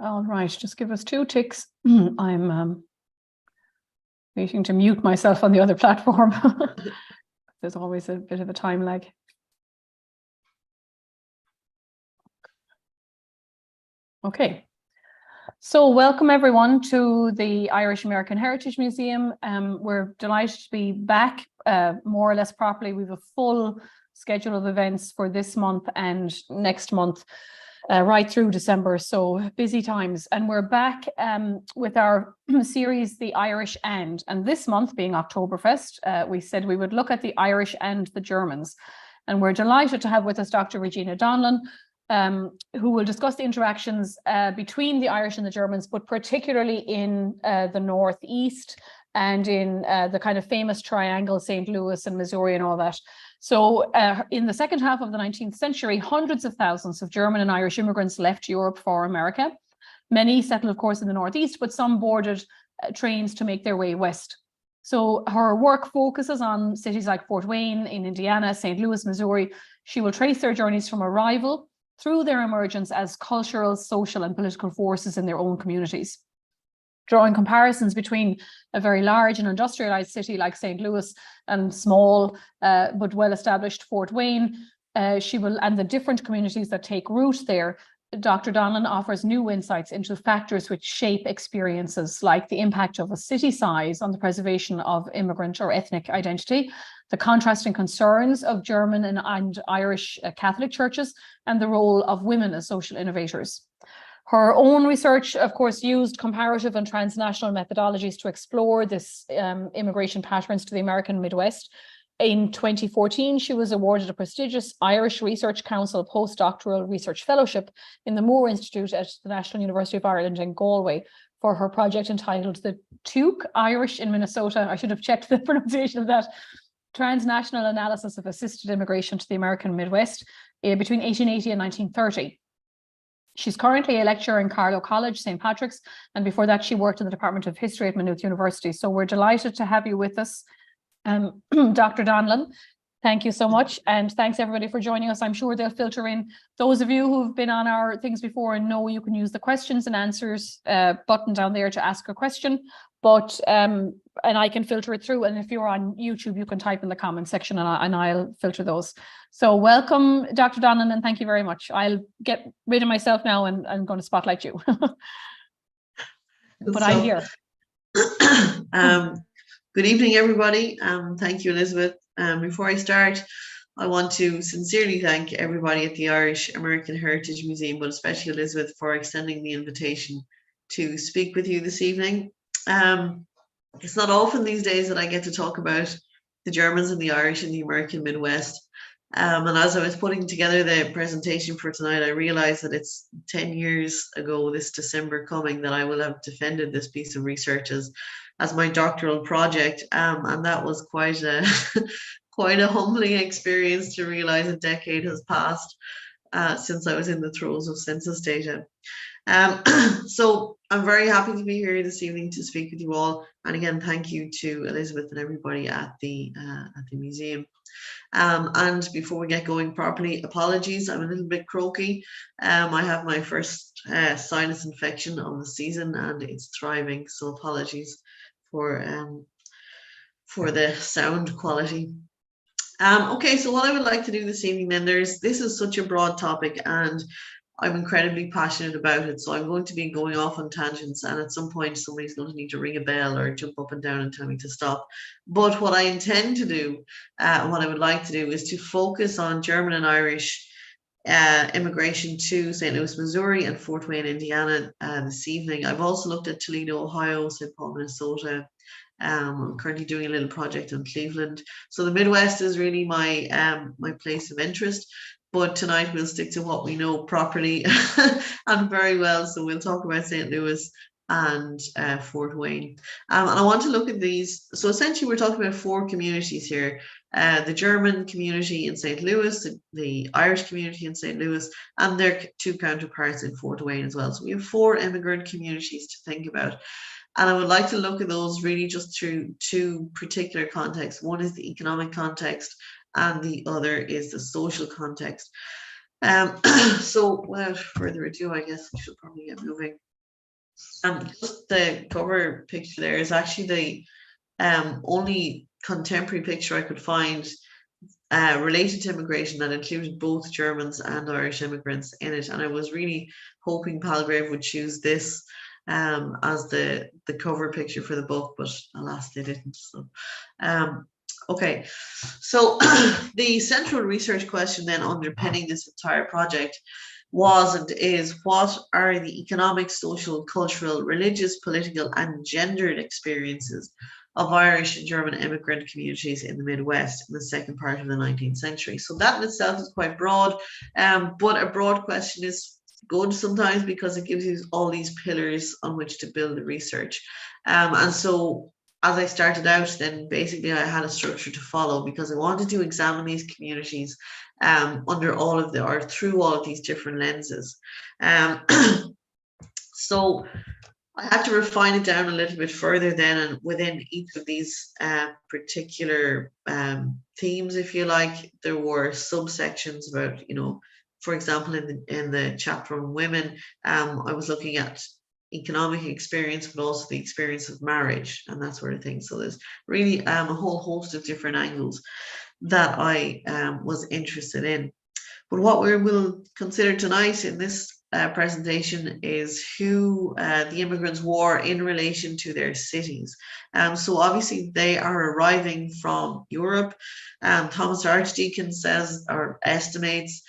All right, just give us 2 ticks. I'm waiting to mute myself on the other platform. There's always a bit of a time lag. Okay, so welcome everyone to the Irish American Heritage Museum. We're delighted to be back more or less properly. We have a full schedule of events for this month and next month. Right through December, so busy times. And we're back with our series, The Irish and this month being Oktoberfest, we said we would look at the Irish and the Germans. And we're delighted to have with us Dr. Regina Conlon, who will discuss the interactions between the Irish and the Germans, but particularly in the Northeast and in the kind of famous triangle, St. Louis and Missouri and all that. So in the second half of the 19th century, hundreds of thousands of German and Irish immigrants left Europe for America. Many settled, of course, in the Northeast, but some boarded trains to make their way west. So her work focuses on cities like Fort Wayne in Indiana, St. Louis, Missouri. She will trace their journeys from arrival through their emergence as cultural, social, and political forces in their own communities. Drawing comparisons between a very large and industrialized city like St. Louis and small but well-established Fort Wayne, and the different communities that take root there, Dr. Conlon offers new insights into factors which shape experiences, like the impact of a city size on the preservation of immigrant or ethnic identity, the contrasting concerns of German and Irish Catholic churches, and the role of women as social innovators. Her own research, of course, used comparative and transnational methodologies to explore this immigration patterns to the American Midwest. In 2014, she was awarded a prestigious Irish Research Council postdoctoral research fellowship in the Moore Institute at the National University of Ireland in Galway for her project entitled The Tuque Irish in Minnesota. I should have checked the pronunciation of that. Transnational Analysis of Assisted Immigration to the American Midwest between 1880 and 1930. She's currently a lecturer in Carlow College, St. Patrick's, and before that she worked in the Department of History at Maynooth University. So we're delighted to have you with us, Dr. Conlon. Thank you so much, and thanks everybody for joining us. I'm sure they'll filter in. Those of you who've been on our things before and know you can use the questions and answers button down there to ask a question, but and I can filter it through, and if you're on YouTube you can type in the comment section and I'll filter those. So welcome, Dr. Conlon, and thank you very much. I'll get rid of myself now and I'm going to spotlight you. But I'm here. Good evening, everybody. Thank you, Elizabeth. Before I start, I want to sincerely thank everybody at the Irish American Heritage Museum, but especially Elizabeth, for extending the invitation to speak with you this evening. It's not often these days that I get to talk about the Germans and the Irish in the American Midwest. And as I was putting together the presentation for tonight, I realized that it's 10 years ago this December coming that I will have defended this piece of research as my doctoral project. And that was quite a quite a humbling experience to realize a decade has passed since I was in the throes of census data. So I'm very happy to be here this evening to speak with you all. And again, thank you to Elizabeth and everybody at the museum. And before we get going properly, apologies, I'm a little bit croaky. I have my first sinus infection of the season and it's thriving, so apologies for the sound quality. Okay, so what I would like to do this evening then, this is such a broad topic and I'm incredibly passionate about it, so I'm going to be going off on tangents, and at some point somebody's going to need to ring a bell or jump up and down and tell me to stop. But what I intend to do, what I would like to do, is to focus on German and Irish immigration to St. Louis, Missouri and Fort Wayne, Indiana this evening. I've also looked at Toledo, Ohio, St. Paul, Minnesota. I'm currently doing a little project in Cleveland. So the Midwest is really my my place of interest. But tonight we'll stick to what we know properly and very well. So we'll talk about St. Louis and Fort Wayne. And I want to look at these. So essentially we're talking about 4 communities here. The German community in St. Louis, the Irish community in St. Louis, and their 2 counterparts in Fort Wayne as well. So we have 4 immigrant communities to think about. And I would like to look at those really just through 2 particular contexts. One is the economic context, and the other is the social context. So without further ado, I guess we should probably get moving. Just the cover picture there is actually the only contemporary picture I could find related to immigration that included both Germans and Irish immigrants in it. And I was really hoping Palgrave would choose this as the cover picture for the book, but alas, they didn't. So, okay, so the central research question then underpinning this entire project was and is, what are the economic, social, cultural, religious, political, and gendered experiences of Irish and German immigrant communities in the Midwest in the second part of the 19th century? So that in itself is quite broad, but a broad question is good sometimes because it gives you all these pillars on which to build the research. And so as I started out, then basically I had a structure to follow because I wanted to examine these communities under all of the, or through all of these different lenses. So I had to refine it down a little bit further then, and within each of these particular themes, if you like, there were subsections about, you know, for example, in the chapter on women, I was looking at economic experience, but also the experience of marriage and that sort of thing. So there's really a whole host of different angles that I was interested in. But what we will consider tonight in this presentation is who the immigrants were in relation to their cities. So obviously they are arriving from Europe. Thomas Archdeacon says or estimates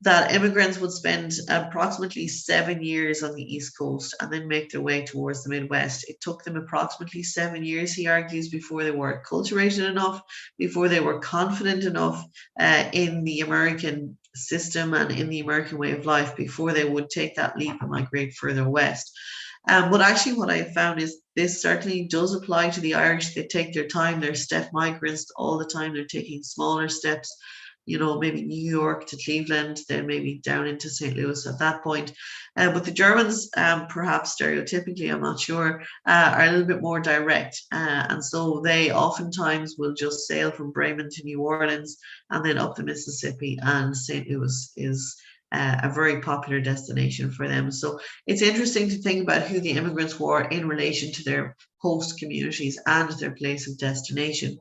that immigrants would spend approximately 7 years on the East Coast and then make their way towards the Midwest. It took them approximately 7 years, he argues, before they were acculturated enough, before they were confident enough in the American system and in the American way of life, before they would take that leap and migrate further west. But actually what I found is this certainly does apply to the Irish. They take their time, they're step migrants all the time, they're taking smaller steps, you know, maybe New York to Cleveland, then maybe down into St. Louis at that point. But the Germans, perhaps stereotypically, I'm not sure, are a little bit more direct. And so they oftentimes will just sail from Bremen to New Orleans and then up the Mississippi, and St. Louis is a very popular destination for them. So it's interesting to think about who the immigrants were in relation to their host communities and their place of destination.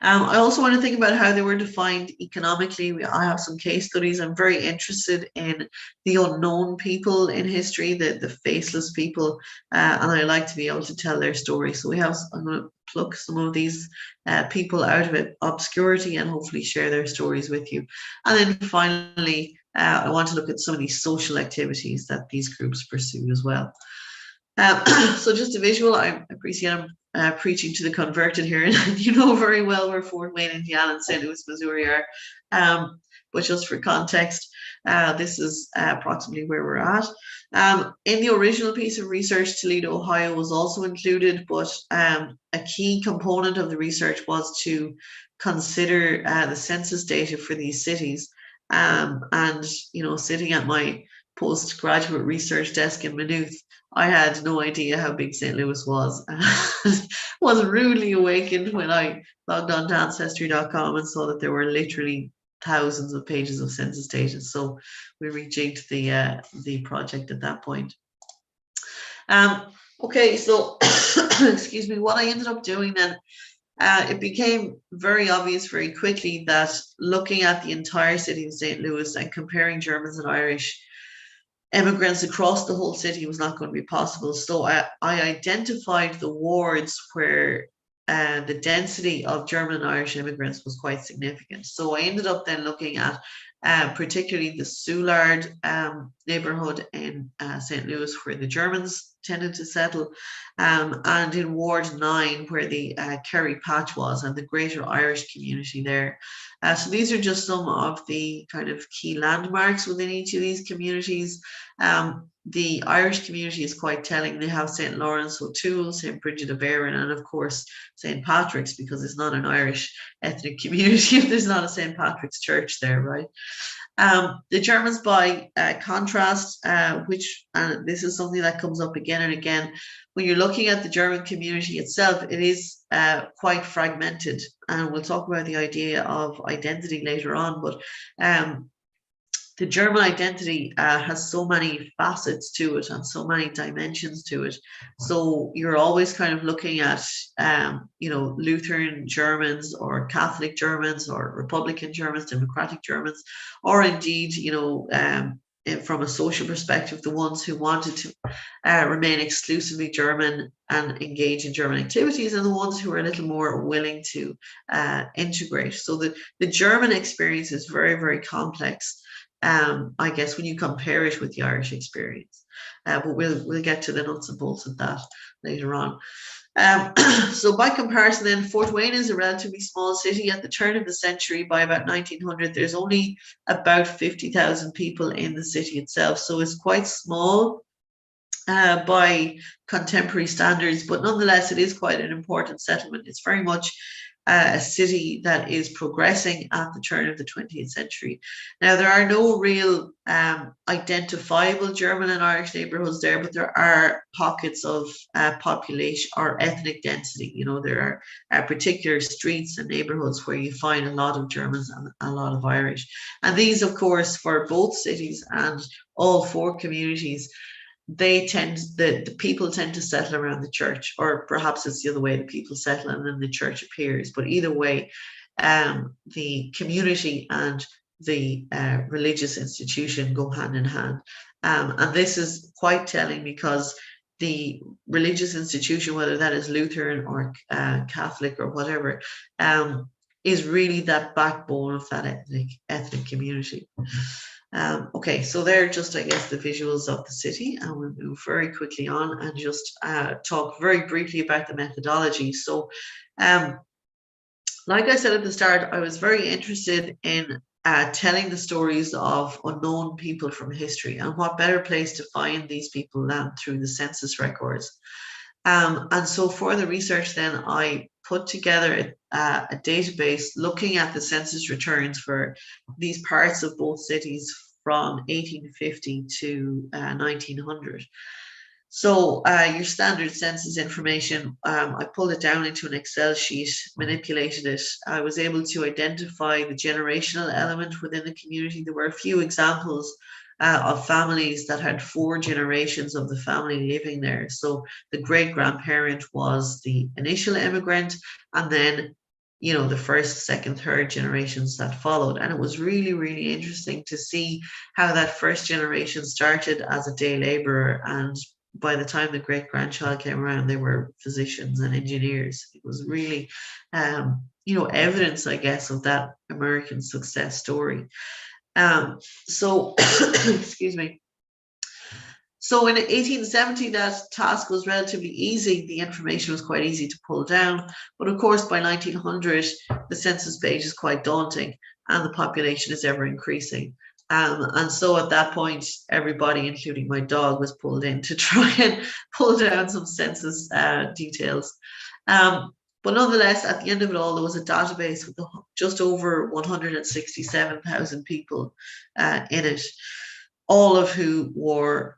I also want to think about how they were defined economically. I have some case studies. I'm very interested in the unknown people in history, the faceless people, and I like to be able to tell their story. So I'm going to pluck some of these people out of obscurity and hopefully share their stories with you. And then finally, I want to look at some of these social activities that these groups pursue as well. So just a visual, I appreciate I'm preaching to the converted here, and you know very well where Fort Wayne, Indiana and St. Louis, Missouri are. But just for context, this is approximately where we're at. In the original piece of research, Toledo, Ohio was also included, but a key component of the research was to consider the census data for these cities. And, you know, sitting at my postgraduate research desk in Maynooth, I had no idea how big St. Louis was. Was rudely awakened when I logged on to Ancestry.com and saw that there were literally thousands of pages of census data. So we rejigged the project at that point. Okay, so excuse me, what I ended up doing then, it became very obvious very quickly that looking at the entire city of St. Louis and comparing Germans and Irish immigrants across the whole city was not going to be possible. So I identified the wards where the density of German and Irish immigrants was quite significant. So I ended up then looking at particularly the Soulard neighborhood in St. Louis, where the Germans tended to settle, and in Ward 9, where the Kerry Patch was, and the greater Irish community there. So these are just some of the kind of key landmarks within each of these communities. The Irish community is quite telling. They have St. Lawrence O'Toole, St. Bridget of Erin, and of course St. Patrick's, because it's not an Irish ethnic community if there's not a St. Patrick's church there, right? The Germans, by contrast, which this is something that comes up again and again, when you're looking at the German community itself, it is quite fragmented, and we'll talk about the idea of identity later on, but the German identity has so many facets to it and so many dimensions to it. So you're always kind of looking at, Lutheran Germans or Catholic Germans or Republican Germans, Democratic Germans, or indeed, from a social perspective, the ones who wanted to remain exclusively German and engage in German activities, and the ones who are a little more willing to integrate. So the German experience is very, very complex. I guess when you compare it with the Irish experience, but we'll get to the nuts and bolts of that later on. So by comparison, then, Fort Wayne is a relatively small city. At the turn of the century, by about 1900, there's only about 50,000 people in the city itself, so it's quite small by contemporary standards, but nonetheless, it is quite an important settlement. It's very much a city that is progressing at the turn of the 20th century. Now, there are no real identifiable German and Irish neighborhoods there, but there are pockets of population or ethnic density. There are particular streets and neighborhoods where you find a lot of Germans and a lot of Irish. And these, of course, for both cities and all four communities, the people tend to settle around the church, or perhaps it's the other way, the people settle and then the church appears. But either way, the community and the religious institution go hand in hand. And this is quite telling, because the religious institution, whether that is Lutheran or Catholic or whatever, is really that backbone of that ethnic community. Okay, so they're just, I guess, the visuals of the city, and we'll move very quickly on and just talk very briefly about the methodology. So, like I said at the start, I was very interested in telling the stories of unknown people from history, and what better place to find these people than through the census records. And so for the research, then, I put together a database looking at the census returns for these parts of both cities from 1850 to 1900. So your standard census information, I pulled it down into an Excel sheet, manipulated it. I was able to identify the generational element within the community. There were a few examples of families that had 4 generations of the family living there. So the great-grandparent was the initial immigrant, and then the first, second, third generations that followed. And it was really, really interesting to see how that first generation started as a day laborer, and by the time the great-grandchild came around, they were physicians and engineers. It was really, evidence, I guess, of that American success story. So, excuse me. So in 1870, that task was relatively easy. The information was quite easy to pull down. But of course, by 1900, the census page is quite daunting, and the population is ever increasing. And so at that point, everybody, including my dog, was pulled in to try and pull down some census details. But nonetheless, at the end of it all, there was a database with just over 167,000 people in it, all of who were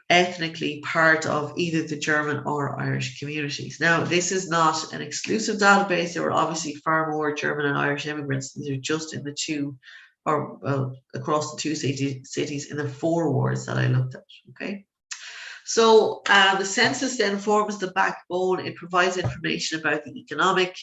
ethnically part of either the German or Irish communities. Now, this is not an exclusive database. There were obviously far more German and Irish immigrants. These are just in the two, or across the two cities in the 4 wards that I looked at, okay? So the census then forms the backbone. It provides information about the economic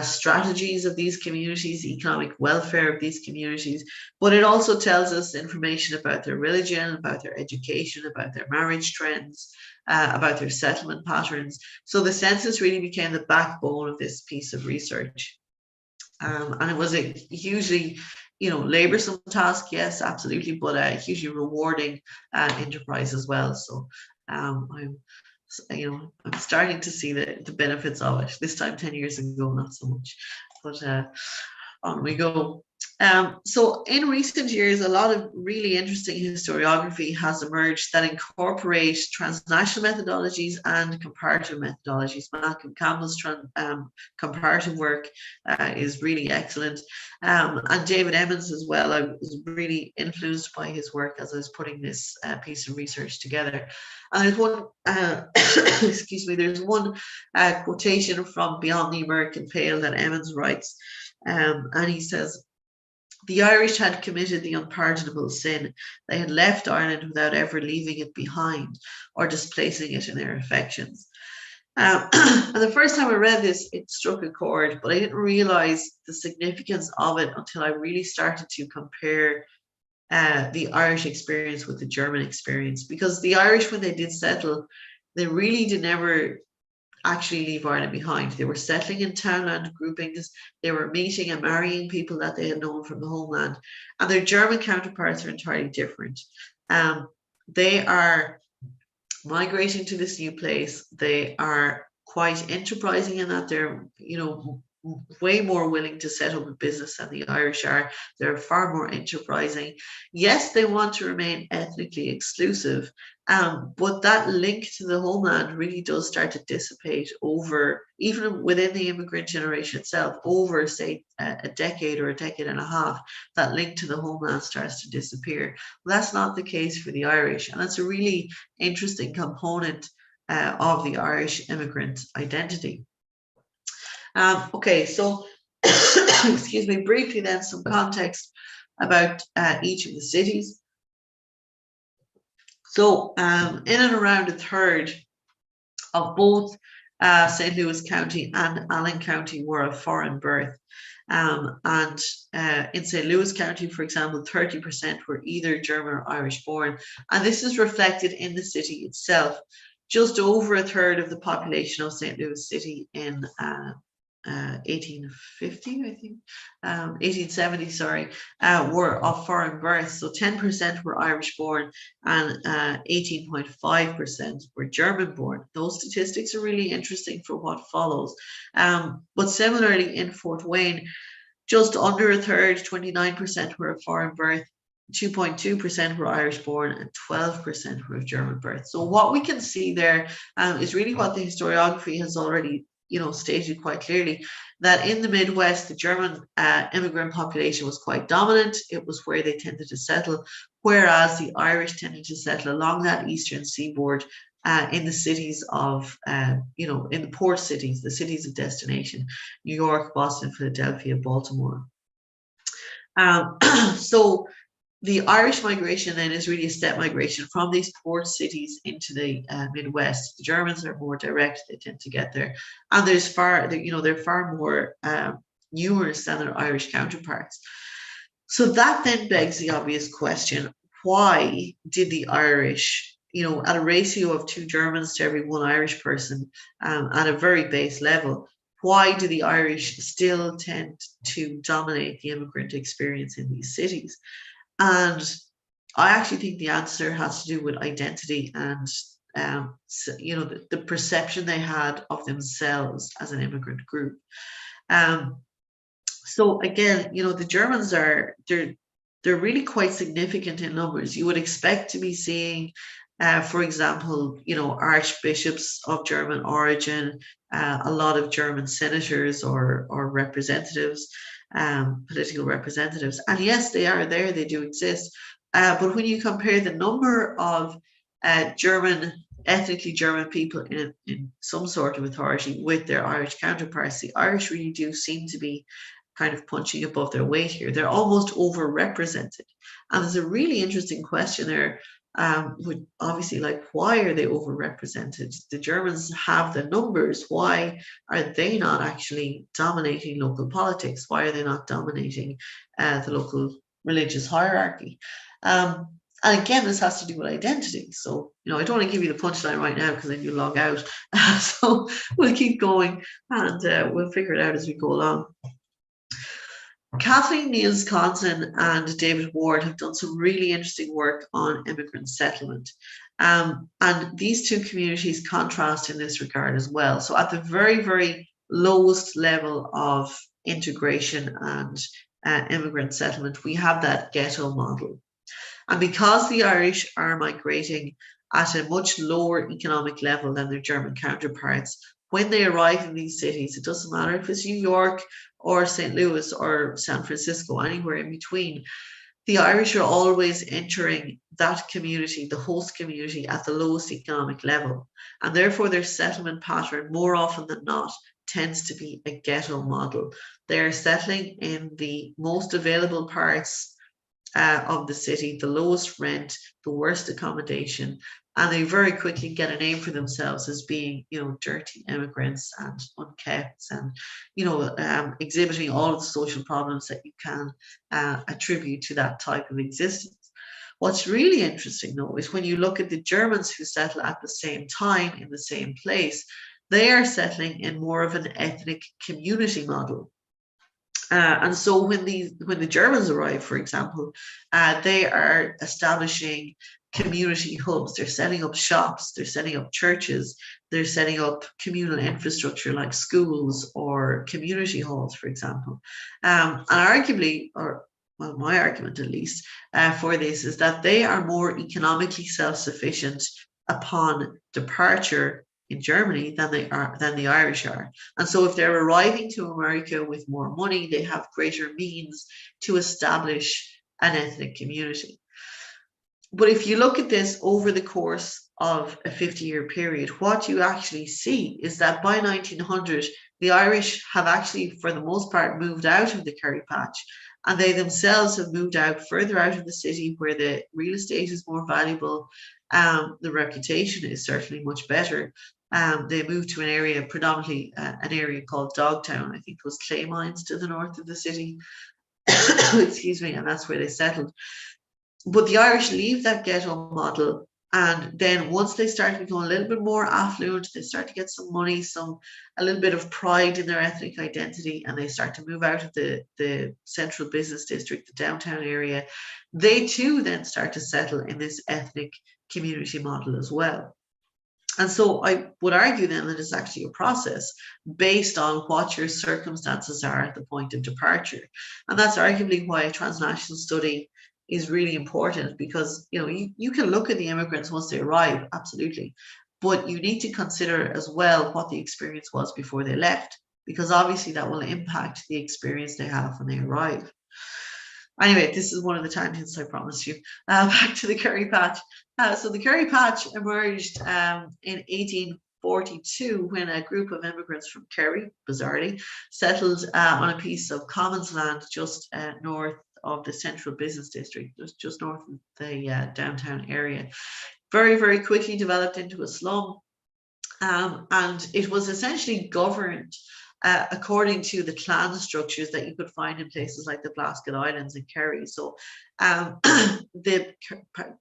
strategies of these communities, the economic welfare of these communities, but it also tells us information about their religion, about their education, about their marriage trends, about their settlement patterns. So the census really became the backbone of this piece of research. And it was a hugely laborsome task, yes, absolutely, but a hugely rewarding enterprise as well. So I'm starting to see the benefits of it. This time 10 years ago, not so much, but on we go. So in recent years, a lot of really interesting historiography has emerged that incorporate transnational methodologies and comparative methodologies. Malcolm Campbell's comparative work is really excellent. And David Emmons as well. I was really influenced by his work as I was putting this piece of research together. And there's one, excuse me, there's one quotation from Beyond the American Pale that Emmons writes. And he says, The Irish had committed the unpardonable sin. They had left Ireland without ever leaving it behind or displacing it in their affections. And the first time I read this, it struck a chord, but I didn't realize the significance of it until I really started to compare the Irish experience with the German experience. Because the Irish, when they did settle, they really did never actually leave Ireland behind. They were settling in townland groupings, they were meeting and marrying people that they had known from the homeland, and their German counterparts are entirely different. They are migrating to this new place. They are quite enterprising in that they're, way more willing to set up a business than the Irish are. They're far more enterprising. Yes, they want to remain ethnically exclusive, but that link to the homeland really does start to dissipate over, even within the immigrant generation itself, over, say, a decade or a decade and a half, that link to the homeland starts to disappear. Well, that's not the case for the Irish, and that's a really interesting component of the Irish immigrant identity. Okay, so excuse me, briefly then some context about each of the cities. So in and around a third of both St. Louis County and Allen County were of foreign birth. And in St. Louis County, for example, 30% were either German or Irish born. And this is reflected in the city itself. Just over a third of the population of St. Louis City in 1850, I think, 1870, sorry, were of foreign birth. So 10% were Irish born and 18.5% were German born. Those statistics are really interesting for what follows. But similarly in Fort Wayne, just under a third, 29% were of foreign birth, 2.2% were Irish born and 12% were of German birth. So what we can see there is really what the historiography has already stated quite clearly, that in the Midwest, the German immigrant population was quite dominant. It was where they tended to settle, whereas the Irish tended to settle along that eastern seaboard in the cities of, in the port cities, the cities of destination, New York, Boston, Philadelphia, Baltimore. So the Irish migration then is really a step migration from these port cities into the Midwest. The Germans are more direct; they tend to get there, and they're far more numerous than their Irish counterparts. So that then begs the obvious question: why did the Irish, at a ratio of 2 Germans to every 1 Irish person, at a very base level, why do the Irish still tend to dominate the immigrant experience in these cities? And I actually think the answer has to do with identity and, the perception they had of themselves as an immigrant group. So again, the Germans they're really quite significant in numbers. You would expect to be seeing, for example, archbishops of German origin, a lot of German senators or representatives, political representatives. And yes, they are there, they do exist. But when you compare the number of ethnically German people in some sort of authority with their Irish counterparts, the Irish really do seem to be kind of punching above their weight here. They're almost overrepresented. And there's a really interesting question there. Obviously, why are they overrepresented? The Germans have the numbers. Why are they not actually dominating local politics? Why are they not dominating the local religious hierarchy? And again, this has to do with identity. So, I don't want to give you the punchline right now because then you log out. So we'll keep going and we'll figure it out as we go along. Kathleen Niels-Conson and David Ward have done some really interesting work on immigrant settlement. And these two communities contrast in this regard as well. So at the very, very lowest level of integration and immigrant settlement, we have that ghetto model. And because the Irish are migrating at a much lower economic level than their German counterparts, when they arrive in these cities, it doesn't matter if it's New York or St. Louis or San Francisco, anywhere in between, the Irish are always entering that community, the host community, at the lowest economic level. And therefore their settlement pattern, more often than not, tends to be a ghetto model. They're settling in the most available parts of the city, the lowest rent, the worst accommodation, and they very quickly get a name for themselves as being, dirty immigrants and unkept, and exhibiting all of the social problems that you can attribute to that type of existence. What's really interesting, though, is when you look at the Germans who settle at the same time in the same place, they are settling in more of an ethnic community model. And so when the Germans arrive, for example, they are establishing community hubs. They're setting up shops, they're setting up churches, they're setting up communal infrastructure like schools or community halls, for example. And arguably, or well, my argument at least for this is that they are more economically self-sufficient upon departure in Germany than the Irish are. And so if they're arriving to America with more money, they have greater means to establish an ethnic community. But if you look at this over the course of a 50-year period, what you actually see is that by 1900, the Irish have actually, for the most part, moved out of the Kerry Patch, and they themselves have moved out further out of the city where the real estate is more valuable. The reputation is certainly much better. They moved to an area, predominantly an area called Dogtown. I think it was clay mines to the north of the city. Excuse me, and that's where they settled. But the Irish leave that ghetto model, and then once they start to become a little bit more affluent, they start to get some money, a little bit of pride in their ethnic identity, and they start to move out of the central business district, the downtown area. They too then start to settle in this ethnic community model as well. And so I would argue then that it's actually a process based on what your circumstances are at the point of departure. And that's arguably why a transnational study is really important, because you can look at the immigrants once they arrive, absolutely, but you need to consider as well what the experience was before they left, because obviously that will impact the experience they have when they arrive. Anyway, this is one of the tangents, I promise you. Back to the Kerry Patch. So the Kerry Patch emerged in 1842 when a group of immigrants from Kerry, bizarrely, settled on a piece of commons land just north of the central business district, just north of the downtown area. Very, very quickly developed into a slum, and it was essentially governed according to the clan structures that you could find in places like the Blasket Islands and Kerry. So the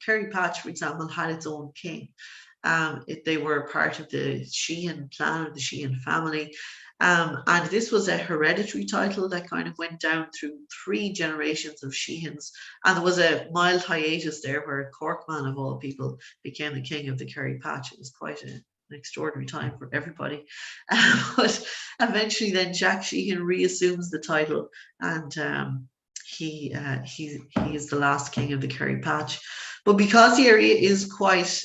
Kerry Patch, for example, had its own king. They were part of the Sheehan clan, or the Sheehan family. And this was a hereditary title that kind of went down through 3 generations of Sheehans. And there was a mild hiatus there where Corkman, of all people, became the king of the Kerry Patch. It was quite an extraordinary time for everybody. But eventually then Jack Sheehan reassumes the title, and he is the last king of the Kerry Patch. But because the area is quite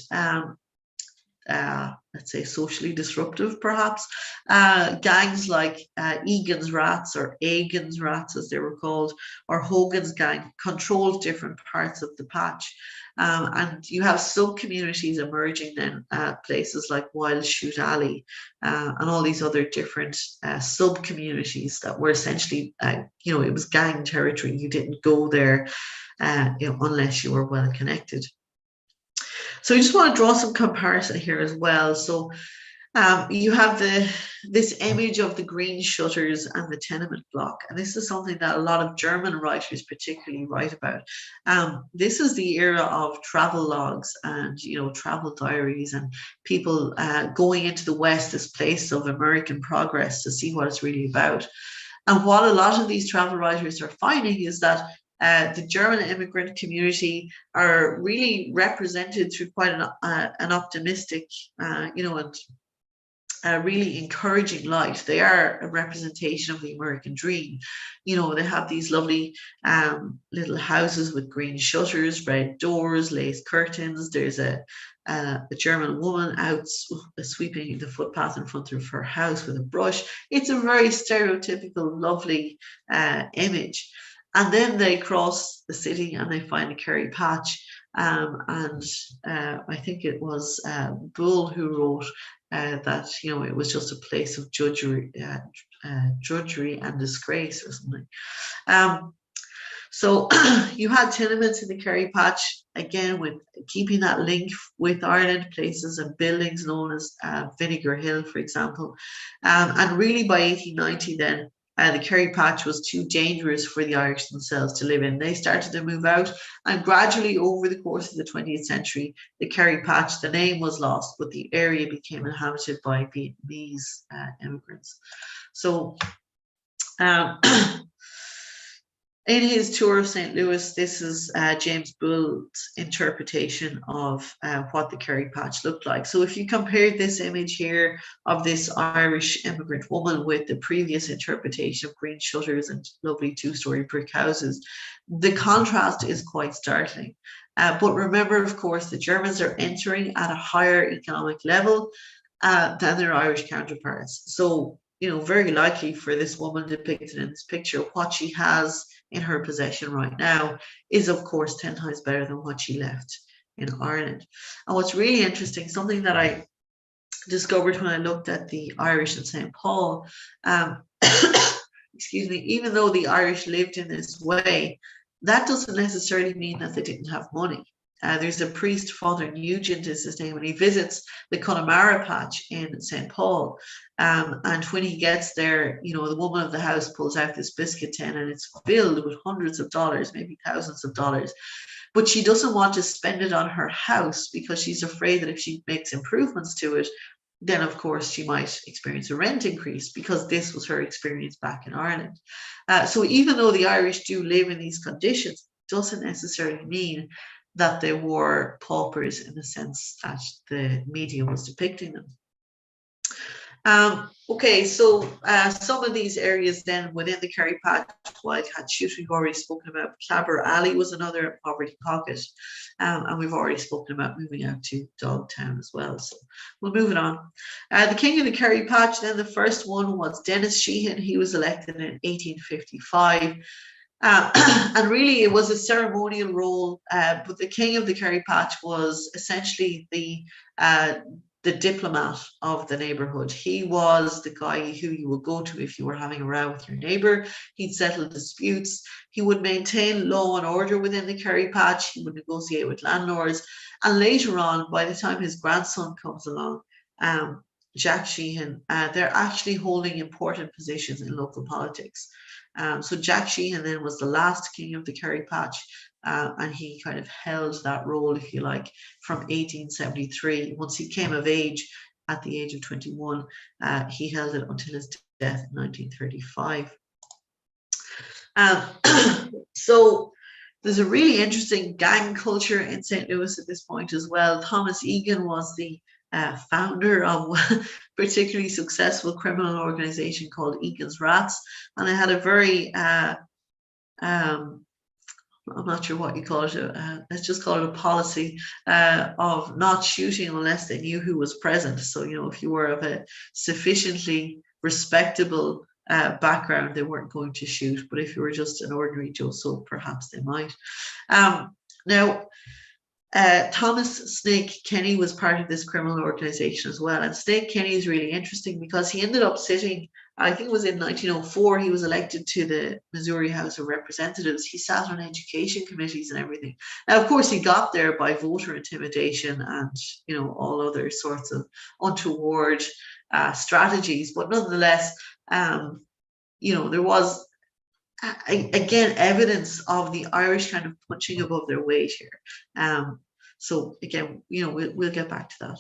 let's say socially disruptive, perhaps, gangs like Egan's Rats, or Egan's Rats as they were called, or Hogan's Gang, controlled different parts of the patch. And you have sub-communities emerging then at places like Wild Shoot Alley, and all these other different sub-communities that were essentially, it was gang territory. You didn't go there unless you were well connected. So I just want to draw some comparison here as well. So you have this image of the green shutters and the tenement block, and this is something that a lot of German writers particularly write about. This is the era of travel logs and travel diaries, and people going into the West, this place of American progress, to see what it's really about. And what a lot of these travel writers are finding is that the German immigrant community are really represented through quite an optimistic, and really encouraging light. They are a representation of the American dream. They have these lovely little houses with green shutters, red doors, lace curtains. There's a German woman out sweeping the footpath in front of her house with a brush. It's a very stereotypical, lovely image. And then they cross the city and they find the Kerry Patch. And I think it was Bull who wrote that, you know, it was just a place of drudgery and disgrace or something. So you had tenements in the Kerry Patch, again, with keeping that link with Ireland, places and buildings known as Vinegar Hill, for example. And really by 1890 then, the Kerry Patch was too dangerous for the Irish themselves to live in. They started to move out, and gradually over the course of the 20th century, the Kerry Patch, the name was lost, but the area became inhabited by Vietnamese immigrants. So in his tour of St. Louis, this is James Bull's interpretation of what the Kerry Patch looked like. So if you compare this image here of this Irish immigrant woman with the previous interpretation of green shutters and lovely two-story brick houses, the contrast is quite startling. But remember, of course, the Germans are entering at a higher economic level than their Irish counterparts. So, you know, very likely for this woman depicted in this picture, what she has in her possession right now is, of course, 10 times better than what she left in Ireland. And what's really interesting, something that I discovered when I looked at the Irish in St. Paul, excuse me, even though the Irish lived in this way, that doesn't necessarily mean that they didn't have money. There's a priest, Father Nugent is his name, and he visits the Connemara Patch in St. Paul. And when he gets there, you know, the woman of the house pulls out this biscuit tin and it's filled with hundreds of dollars, maybe thousands of dollars. But she doesn't want to spend it on her house because she's afraid that if she makes improvements to it, then of course she might experience a rent increase, because this was her experience back in Ireland. So even though the Irish do live in these conditions, it doesn't necessarily mean that they were paupers in the sense that the media was depicting them. Okay, so some of these areas then within the Kerry Patch, Wildcat Chute, we've already spoken about. Clabber Alley was another poverty pocket, and we've already spoken about moving out to Dogtown as well. So we'll move it on. The King of the Kerry Patch, then the first one was Dennis Sheehan. He was elected in 1855. And really it was a ceremonial role, but the King of the Kerry Patch was essentially the diplomat of the neighborhood. He was the guy who you would go to if you were having a row with your neighbor. He'd settle disputes. He would maintain law and order within the Kerry Patch. He would negotiate with landlords. And later on, by the time his grandson comes along, Jack Sheehan, they're actually holding important positions in local politics. So Jack Sheehan then was the last king of the Kerry Patch, and he kind of held that role, if you like, from 1873. Once he came of age at the age of 21, he held it until his death in 1935. So there's a really interesting gang culture in St. Louis at this point as well. Thomas Egan was the founder of a particularly successful criminal organization called Egan's Rats, and it had a very I'm not sure what you call it, let's just call it a policy of not shooting unless they knew who was present. So, you know, if you were of a sufficiently respectable background, they weren't going to shoot, but if you were just an ordinary Joe Soap, perhaps they might. Now, Thomas Snake Kenny was part of this criminal organization as well. And Snake Kenny is really interesting because he ended up sitting, I think it was in 1904, he was elected to the Missouri House of Representatives. He sat on education committees and everything. Now, of course, he got there by voter intimidation and, you know, all other sorts of untoward strategies. But nonetheless, you know, there was, again, evidence of the Irish kind of punching above their weight here. So again, you know, we'll get back to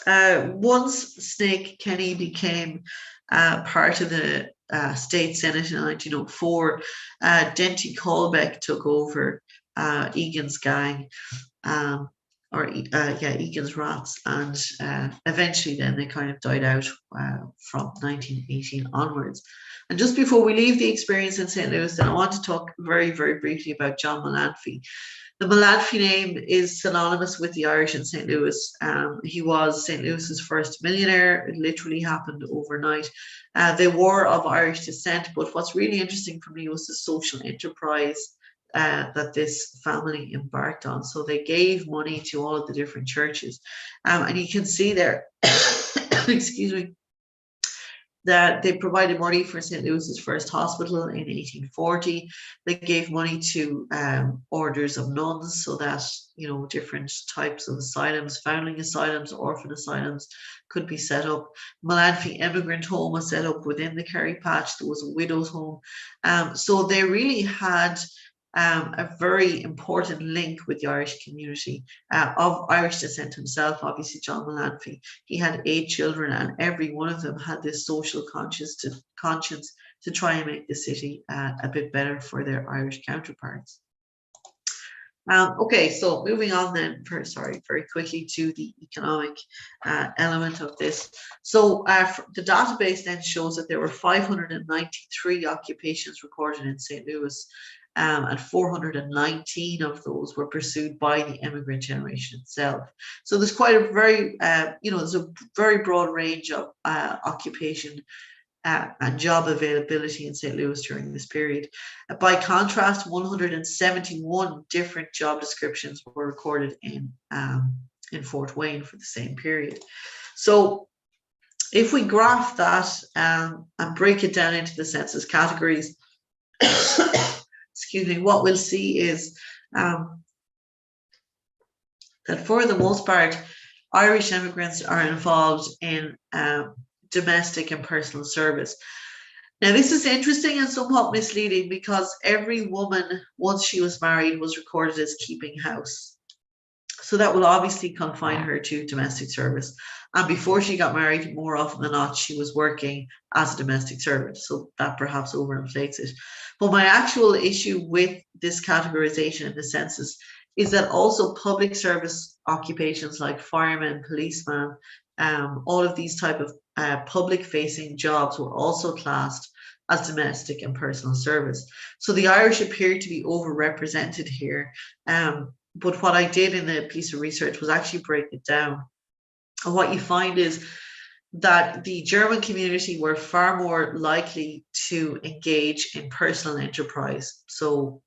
that. Once Snake Kenny became part of the state senate in 1904, Denty Colbeck took over Egan's gang, Egan's Rats, and eventually then they kind of died out from 1918 onwards. And just before we leave the experience in St. Louis, then I want to talk very, very briefly about John Malanphy. The Malanphy name is synonymous with the Irish in St. Louis. He was St. Louis's first millionaire. It literally happened overnight. They were of Irish descent, but what's really interesting for me was the social enterprise that this family embarked on. So they gave money to all of the different churches. And you can see there excuse me, that they provided money for St. Louis's first hospital in 1840. They gave money to orders of nuns so that, you know, different types of asylums, foundling asylums, orphan asylums could be set up. Melanphy Immigrant Home was set up within the Kerry Patch. There was a widow's home. So they really had a very important link with the Irish community of Irish descent himself, obviously John Melanphy. He had 8 children, and every one of them had this social conscience to try and make the city a bit better for their Irish counterparts. Okay, so moving on then, very quickly to the economic element of this. So the database then shows that there were 593 occupations recorded in St. Louis, and 419 of those were pursued by the immigrant generation itself. So there's quite a very, there's a very broad range of occupation and job availability in St. Louis during this period. By contrast, 171 different job descriptions were recorded in Fort Wayne for the same period. So if we graph that and break it down into the census categories, excuse me, what we'll see is that for the most part, Irish immigrants are involved in domestic and personal service. Now, this is interesting and somewhat misleading because every woman, once she was married, was recorded as keeping house. So that will obviously confine her to domestic service. And before she got married, more often than not, she was working as a domestic servant. So that perhaps overinflates it. But my actual issue with this categorization in the census is that also public service occupations like firemen, policemen, all of these type of public-facing jobs were also classed as domestic and personal service. So the Irish appear to be overrepresented here. But what I did in the piece of research was actually break it down. And what you find is that the German community were far more likely to engage in personal enterprise,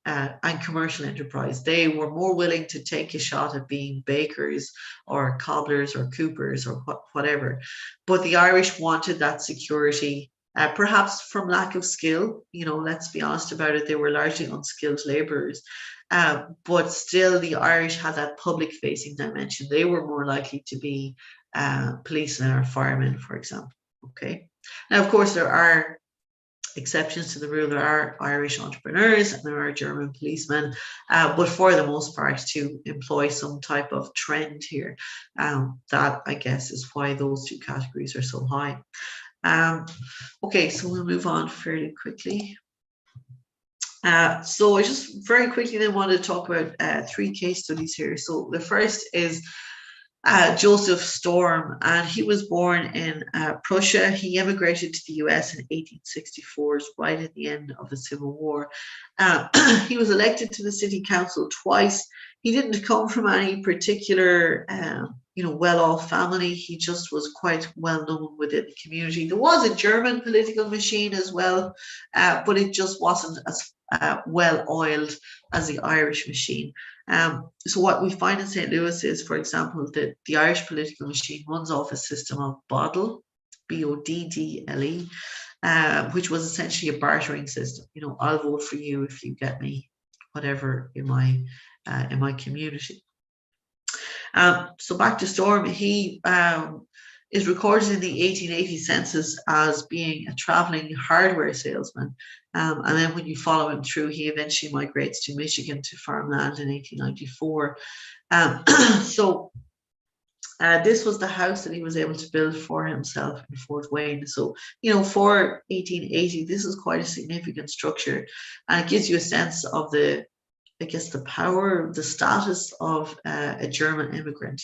and commercial enterprise. They were more willing to take a shot at being bakers or cobblers or coopers or whatever. But the Irish wanted that security, perhaps from lack of skill. You know, let's be honest about it, they were largely unskilled laborers. But still, the Irish had that public-facing dimension. They were more likely to be policemen or firemen, for example. Okay. Now, of course, there are exceptions to the rule. There are Irish entrepreneurs and there are German policemen, but for the most part, to employ some type of trend here, that I guess is why those two categories are so high. Okay, so we'll move on fairly quickly. So I just very quickly then want to talk about 3 case studies here. So the first is Joseph Storm, and he was born in Prussia. He immigrated to the US in 1864, right at the end of the Civil War. He was elected to the city council twice. He didn't come from any particular, well-off family. He just was quite well known within the community. There was a German political machine as well, but it just wasn't as well-oiled as the Irish machine. So what we find in St. Louis is, for example, that the Irish political machine runs off a system of BODDLE, B-O-D-D-L-E, which was essentially a bartering system. You know, I'll vote for you if you get me whatever in my community. So back to Storm, he is recorded in the 1880 census as being a traveling hardware salesman. And then when you follow him through, he eventually migrates to Michigan to farmland in 1894. So this was the house that he was able to build for himself in Fort Wayne. So, for 1880, this is quite a significant structure. And it gives you a sense of the power, the status of a German immigrant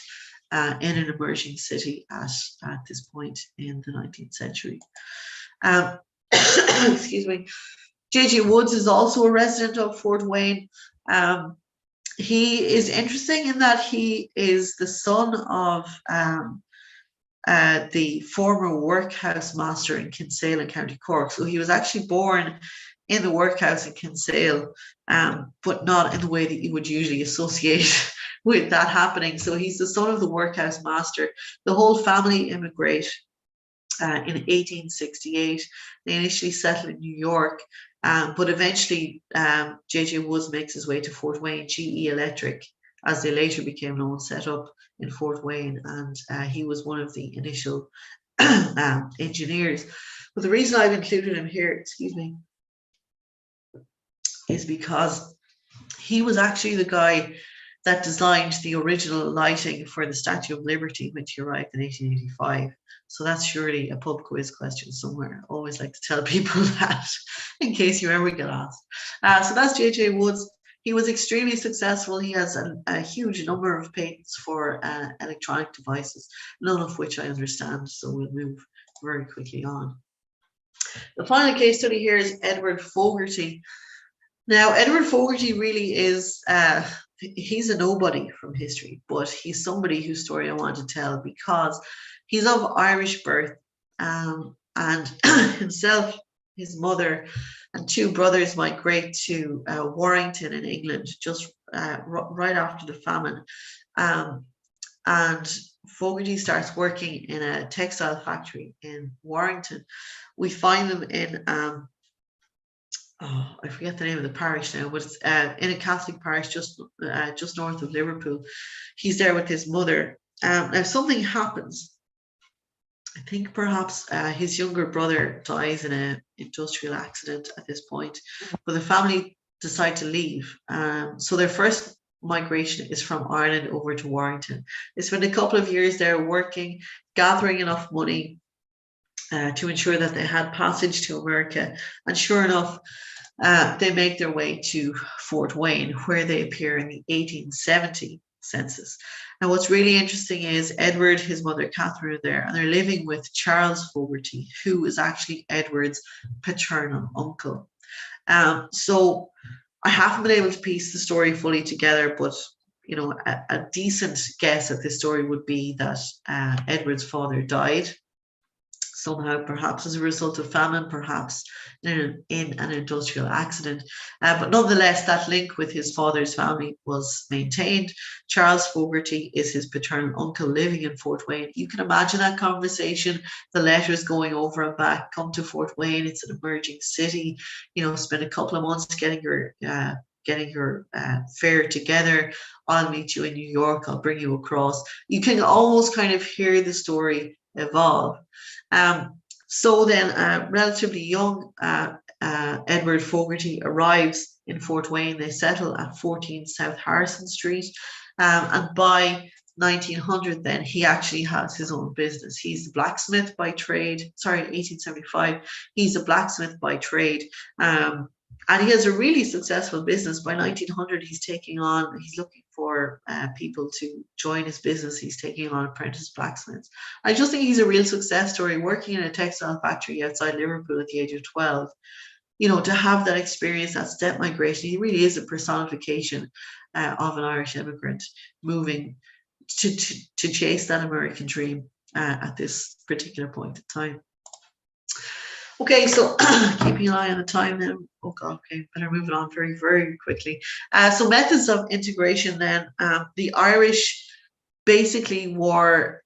in an emerging city at this point in the 19th century. Excuse me. J.J. Woods is also a resident of Fort Wayne. He is interesting in that he is the son of the former workhouse master in Kinsale in County Cork. So he was actually born in the workhouse in Kinsale, but not in the way that you would usually associate with that happening. So he's the son of the workhouse master. The whole family immigrate in 1868. They initially settled in New York, but eventually J.J. Woods makes his way to Fort Wayne. GE Electric, as they later became known, set up in Fort Wayne, and he was one of the initial engineers. But the reason I've included him here, excuse me, is because he was actually the guy that designed the original lighting for the Statue of Liberty, which arrived in 1885. So that's surely a pub quiz question somewhere. I always like to tell people that in case you ever get asked. So that's J.J. Woods. He was extremely successful. He has a huge number of patents for electronic devices, none of which I understand. So we'll move very quickly on. The final case study here is Edward Fogarty. Now, Edward Fogarty really is, he's a nobody from history, but he's somebody whose story I want to tell because he's of Irish birth, and himself, his mother, and two brothers migrate to Warrington in England just right after the famine. And Fogarty starts working in a textile factory in Warrington. We find them in I forget the name of the parish now, but it's in a Catholic parish just north of Liverpool. He's there with his mother. Now something happens. I think perhaps his younger brother dies in an industrial accident at this point, but the family decide to leave. So their first migration is from Ireland over to Warrington. They spend a couple of years there working, gathering enough money to ensure that they had passage to America. And sure enough, they make their way to Fort Wayne, where they appear in the 1870 census. And what's really interesting is Edward, his mother Catherine are there, and they're living with Charles Fogarty, who is actually Edward's paternal uncle. So I haven't been able to piece the story fully together, but you know, a decent guess at this story would be that Edward's father died somehow, perhaps as a result of famine, perhaps in an industrial accident. But nonetheless, that link with his father's family was maintained. Charles Fogarty is his paternal uncle living in Fort Wayne. You can imagine that conversation, the letters going over and back, come to Fort Wayne, it's an emerging city, you know, spend a couple of months getting your fare together. I'll meet you in New York, I'll bring you across. You can almost kind of hear the story evolve. So then relatively young Edward Fogarty arrives in Fort Wayne. They settle at 14 South Harrison Street, and by 1900 then he actually has his own business. He's a blacksmith by trade. Sorry, 1875 he's a blacksmith by trade, and he has a really successful business. By 1900 he's looking for people to join his business. He's taking on apprentice blacksmiths. I just think he's a real success story, working in a textile factory outside Liverpool at the age of 12. You know, to have that experience, that step migration, he really is a personification of an Irish immigrant moving to chase that American dream at this particular point in time. Okay, so keeping an eye on the time then. Oh God, okay, better move it on very, very quickly. So methods of integration then. The Irish basically were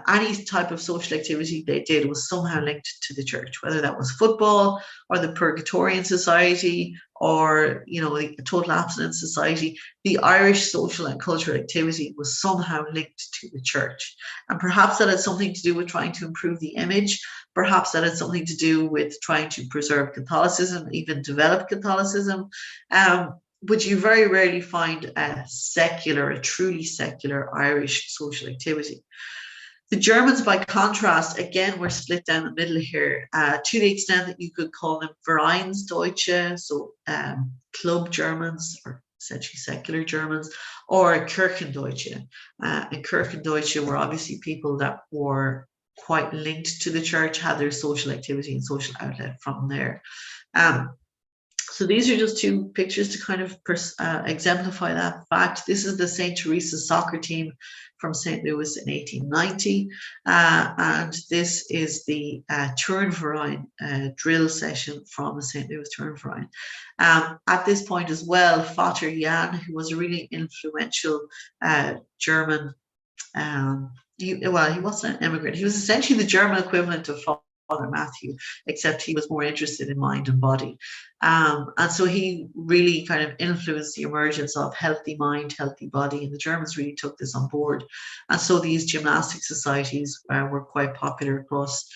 any type of social activity they did was somehow linked to the church, whether that was football or the Purgatorian Society or, you know, the Total Abstinence Society. The Irish social and cultural activity was somehow linked to the church. And perhaps that had something to do with trying to improve the image. Perhaps that had something to do with trying to preserve Catholicism, even develop Catholicism. But you very rarely find a truly secular Irish social activity. The Germans, by contrast, again, were split down the middle here to the extent that you could call them Vereinsdeutsche, so club Germans, or essentially secular Germans, or Kirchendeutsche. And Kirchendeutsche were obviously people that were quite linked to the church, had their social activity and social outlet from there. So these are just two pictures to kind of exemplify that fact. This is the St. Teresa's soccer team from St. Louis in 1890. And this is the Turnverein drill session from the St. Louis Turnverein. At this point as well, Vater Jan, who was a really influential German he wasn't an immigrant. He was essentially the German equivalent of Father Matthew, except he was more interested in mind and body. And so he really kind of influenced the emergence of healthy mind, healthy body, and the Germans really took this on board. And so these gymnastic societies were quite popular across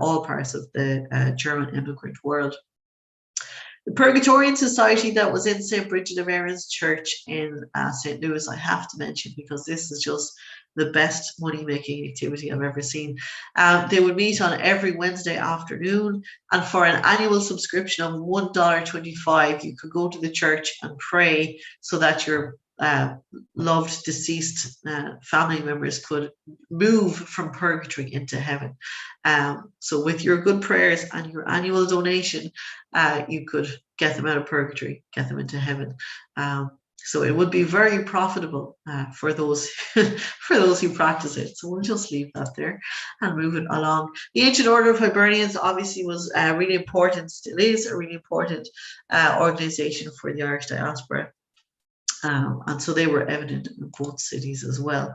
all parts of the German immigrant world. The Purgatorian Society that was in St. Bridget of Erin's Church in St. Louis, I have to mention because this is just the best money-making activity I've ever seen. They would meet on every Wednesday afternoon, and for an annual subscription of $1.25, you could go to the church and pray so that your loved deceased family members could move from purgatory into heaven. So with your good prayers and your annual donation, you could get them out of purgatory, get them into heaven. So it would be very profitable for those who practice it. So we'll just leave that there and move it along. The Ancient Order of Hibernians obviously was really important, still is a really important organization for the Irish diaspora. And so they were evident in both cities as well.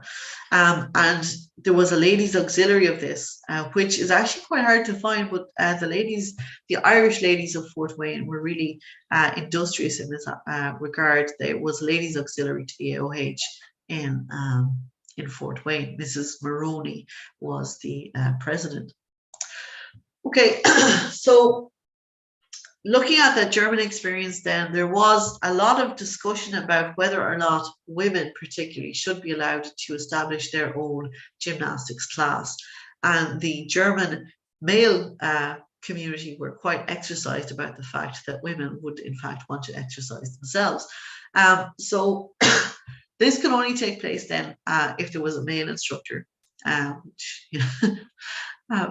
And there was a ladies' auxiliary of this, which is actually quite hard to find, but the Irish ladies of Fort Wayne were really industrious in this regard. There was a ladies' auxiliary to the AOH in Fort Wayne. Mrs. Maroney was the president. Okay, so looking at that German experience, then there was a lot of discussion about whether or not women particularly should be allowed to establish their own gymnastics class. And the German male community were quite exercised about the fact that women would in fact want to exercise themselves. So this could only take place then if there was a male instructor, which, you know,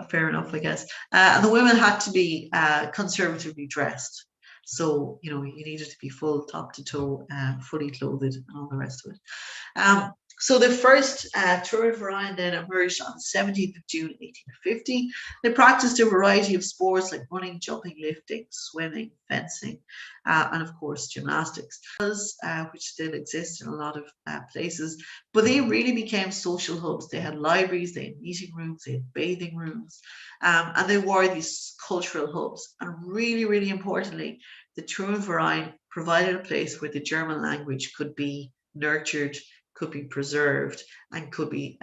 fair enough, I guess. And the women had to be conservatively dressed. So, you know, you needed to be full top to toe, fully clothed and all the rest of it. So the first Turin Verein then emerged on the 17th of June, 1850. They practiced a variety of sports like running, jumping, lifting, swimming, fencing, and of course gymnastics, which still exist in a lot of places. But they really became social hubs. They had libraries, they had meeting rooms, they had bathing rooms, and they were these cultural hubs. And really, really importantly, the Turin Verein provided a place where the German language could be nurtured, could be preserved, and could be,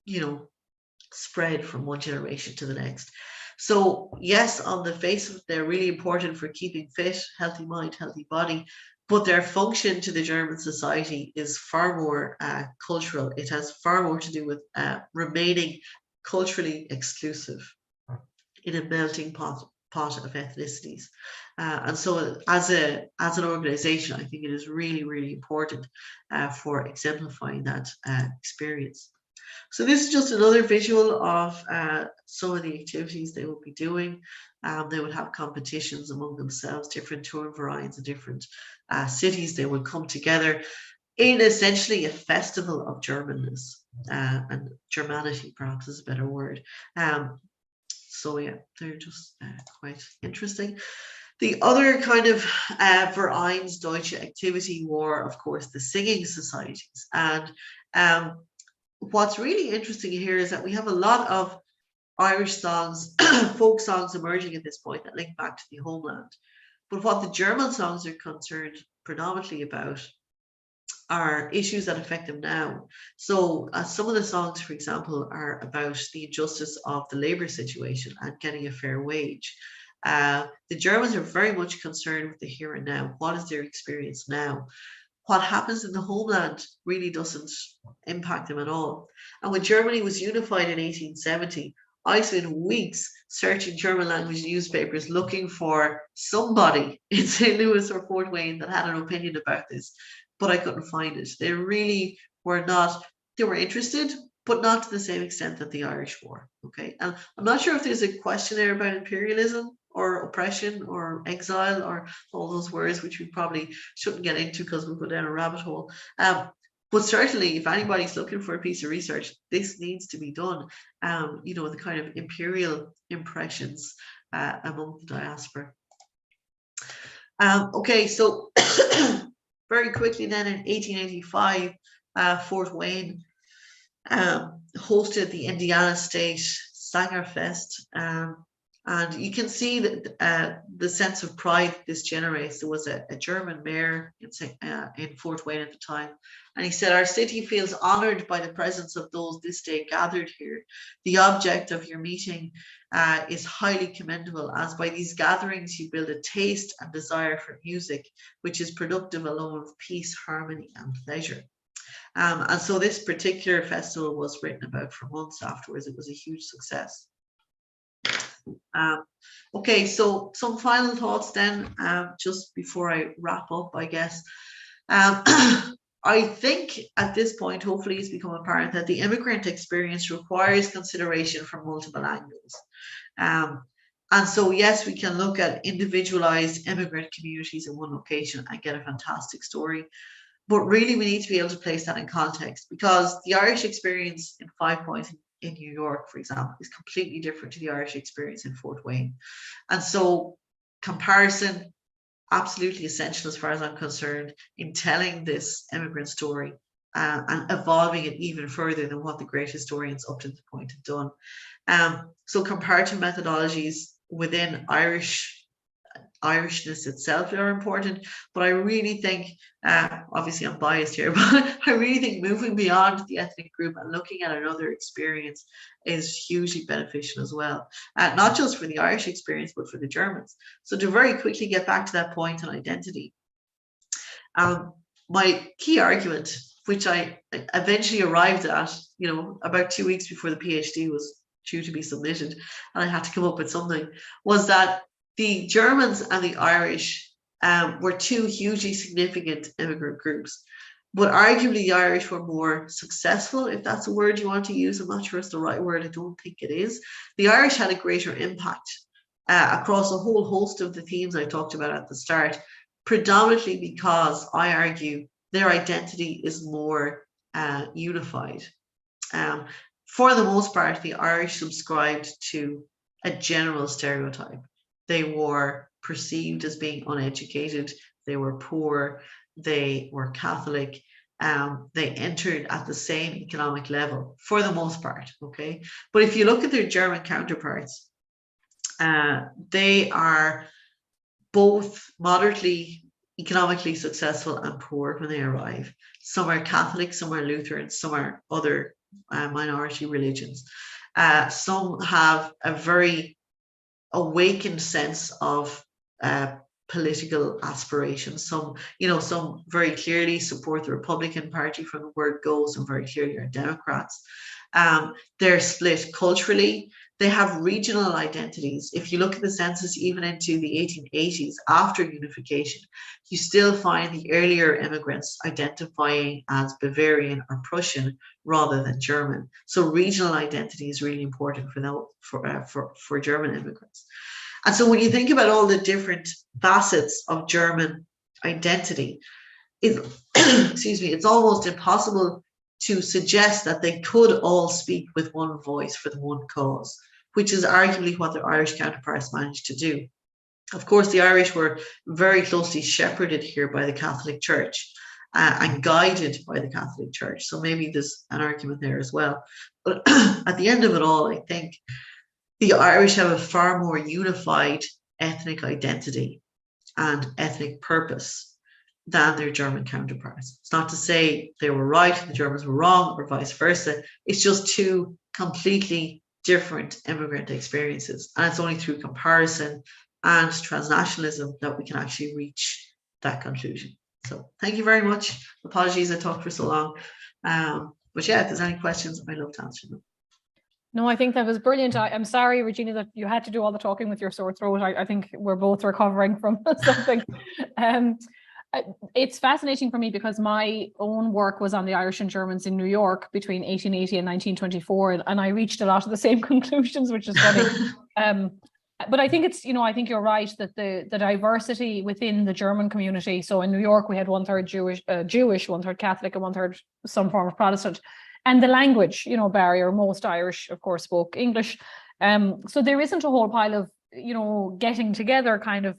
you know, spread from one generation to the next. So yes, on the face of it, they're really important for keeping fit, healthy mind, healthy body, but their function to the German society is far more cultural. It has far more to do with remaining culturally exclusive in a melting pot of ethnicities. And so as an organization, I think it is really, really important for exemplifying that experience. So this is just another visual of some of the activities they will be doing. They would have competitions among themselves, different Turin Vereins in different cities. They would come together in essentially a festival of Germanness, and Germanity perhaps is a better word. So yeah, they're just quite interesting. The other kind of Vereinsdeutsche activity were, of course, the singing societies. And what's really interesting here is that we have a lot of Irish songs, folk songs emerging at this point that link back to the homeland. But what the German songs are concerned predominantly about are issues that affect them now. So some of the songs, for example, are about the injustice of the labor situation and getting a fair wage. The Germans are very much concerned with the here and now. What is their experience now? What happens in the homeland really doesn't impact them at all. And when Germany was unified in 1870, I spent weeks searching German language newspapers looking for somebody in St. Louis or Fort Wayne that had an opinion about this, but I couldn't find it. They really were not, they were interested, but not to the same extent that the Irish were, okay? And I'm not sure if there's a question there about imperialism or oppression or exile or all those words, which we probably shouldn't get into because we'll go down a rabbit hole. But certainly, if anybody's looking for a piece of research, this needs to be done. You know, the kind of imperial impressions among the diaspora. Okay, so very quickly then in 1885, Fort Wayne hosted the Indiana State Sanger Fest. And you can see that the sense of pride this generates. There was a German mayor in Fort Wayne at the time, and he said, "Our city feels honored by the presence of those this day gathered here. The object of your meeting is highly commendable, as by these gatherings you build a taste and desire for music, which is productive alone of peace, harmony, and pleasure." And so this particular festival was written about for months afterwards. It was a huge success. Okay, so some final thoughts then, just before I wrap up, I guess. I think at this point, hopefully it's become apparent that the immigrant experience requires consideration from multiple angles. And so, yes, we can look at individualized immigrant communities in one location and get a fantastic story. But really, we need to be able to place that in context, because the Irish experience in 5 Points in New York, for example, is completely different to the Irish experience in Fort Wayne. And so comparison, absolutely essential as far as I'm concerned in telling this immigrant story and evolving it even further than what the great historians up to this point have done. So comparative methodologies within Irishness itself are important, but I really think, obviously I'm biased here, but I really think moving beyond the ethnic group and looking at another experience is hugely beneficial as well, not just for the Irish experience, but for the Germans. So to very quickly get back to that point on identity, my key argument, which I eventually arrived at, about 2 weeks before the PhD was due to be submitted, and I had to come up with something, was that the Germans and the Irish were two hugely significant immigrant groups, but arguably the Irish were more successful, if that's a word you want to use. I'm not sure it's the right word. I don't think it is. The Irish had a greater impact across a whole host of the themes I talked about at the start, predominantly because I argue their identity is more unified. For the most part, the Irish subscribed to a general stereotype. They were perceived as being uneducated, they were poor, they were Catholic, they entered at the same economic level for the most part, okay? But if you look at their German counterparts, they are both moderately economically successful and poor when they arrive. Some are Catholic, some are Lutheran, some are other minority religions. Some have a very awakened sense of political aspirations. Some very clearly support the Republican Party from the word go, some very clearly are Democrats. They're split culturally. They have regional identities. If you look at the census, even into the 1880s, after unification, you still find the earlier immigrants identifying as Bavarian or Prussian rather than German. So regional identity is really important for German immigrants. And so when you think about all the different facets of German identity, it's almost impossible to suggest that they could all speak with one voice for the one cause, which is arguably what their Irish counterparts managed to do. Of course, the Irish were very closely shepherded here by the Catholic Church and guided by the Catholic Church. So maybe there's an argument there as well. But at the end of it all, I think the Irish have a far more unified ethnic identity and ethnic purpose than their German counterparts. It's not to say they were right, the Germans were wrong, or vice versa. It's just two completely different immigrant experiences. And it's only through comparison and transnationalism that we can actually reach that conclusion. So thank you very much. Apologies I talked for so long. But yeah, if there's any questions, I'd love to answer them. No, I think that was brilliant. I'm sorry, Regina, that you had to do all the talking with your sore throat. I think we're both recovering from something. It's fascinating for me because my own work was on the Irish and Germans in New York between 1880 and 1924, and I reached a lot of the same conclusions, which is funny. But I think it's, I think you're right that the diversity within the German community. So in New York, we had 1/3 Jewish, 1/3 Catholic, and 1/3 some form of Protestant. And the language, barrier. Most Irish, of course, spoke English. So there isn't a whole pile of, getting together kind of.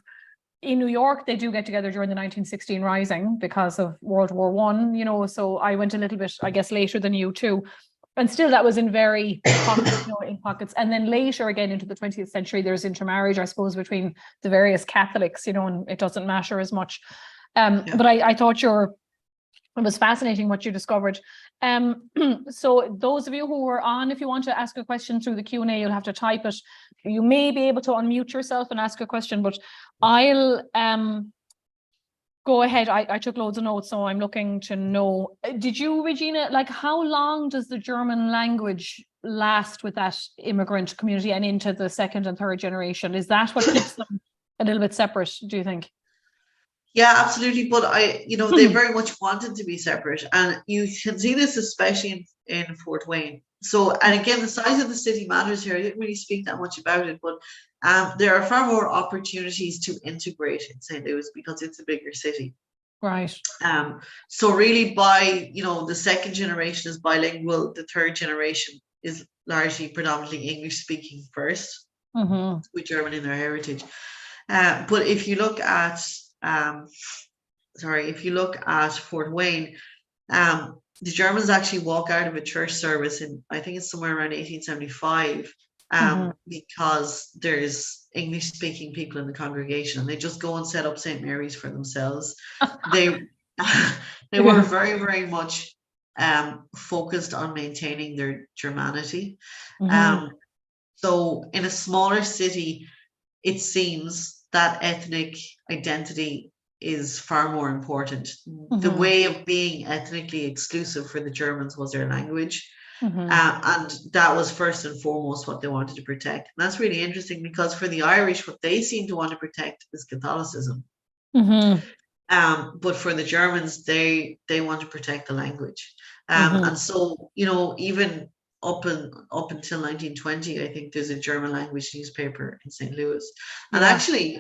In New York, they do get together during the 1916 Rising because of World War I, so I went a little bit, I guess, later than you too. And still that was in very pockets, in pockets. And then later again into the 20th century, there's intermarriage, I suppose, between the various Catholics, and it doesn't matter as much. But I thought it was fascinating what you discovered. So those of you who were on, if you want to ask a question through the Q&A, you'll have to type it. You may be able to unmute yourself and ask a question, but I'll go ahead. I took loads of notes, so I'm looking to know. Did you, Regina, like how long does the German language last with that immigrant community and into the second and third generation? Is that what keeps them a little bit separate, do you think? Yeah, absolutely. But they very much wanted to be separate. And you can see this especially in Fort Wayne. So, and again, the size of the city matters here. I didn't really speak that much about it, but there are far more opportunities to integrate in St. Louis because it's a bigger city. Right. So really the second generation is bilingual. The third generation is largely predominantly English speaking first, with German in their heritage. But if you look at Fort Wayne, the Germans actually walk out of a church service in, I think it's somewhere around 1875, because there's English speaking people in the congregation, and they just go and set up St. Mary's for themselves. They were very, very much focused on maintaining their Germanity. So in a smaller city, it seems that ethnic identity is far more important. The way of being ethnically exclusive for the Germans was their language. And that was first and foremost what they wanted to protect. And that's really interesting because for the Irish, what they seem to want to protect is Catholicism. But for the Germans, they want to protect the language. And so, even up until 1920, I think there's a German language newspaper in St. Louis. And actually,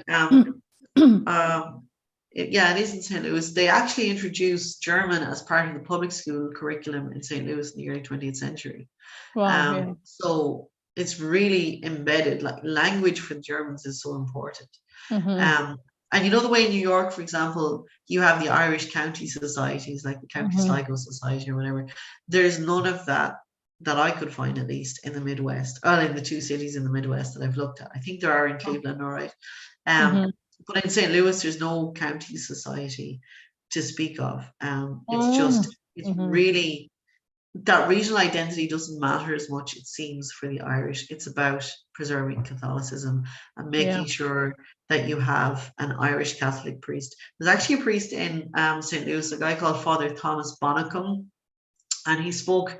it is in St. Louis. They actually introduced German as part of the public school curriculum in St. Louis in the early 20th century. Wow, so it's really embedded. Like language for the Germans is so important. And the way in New York, for example, you have the Irish county societies, like the County Sligo Society or whatever. There's none of that I could find, at least in the Midwest, in the two cities in the Midwest that I've looked at. I think there are in Cleveland, all right. But in St. Louis, there's no county society to speak of. It's really, that regional identity doesn't matter as much, it seems, for the Irish. It's about preserving Catholicism and making sure that you have an Irish Catholic priest. There's actually a priest in St. Louis, a guy called Father Thomas Bonacum, and he spoke.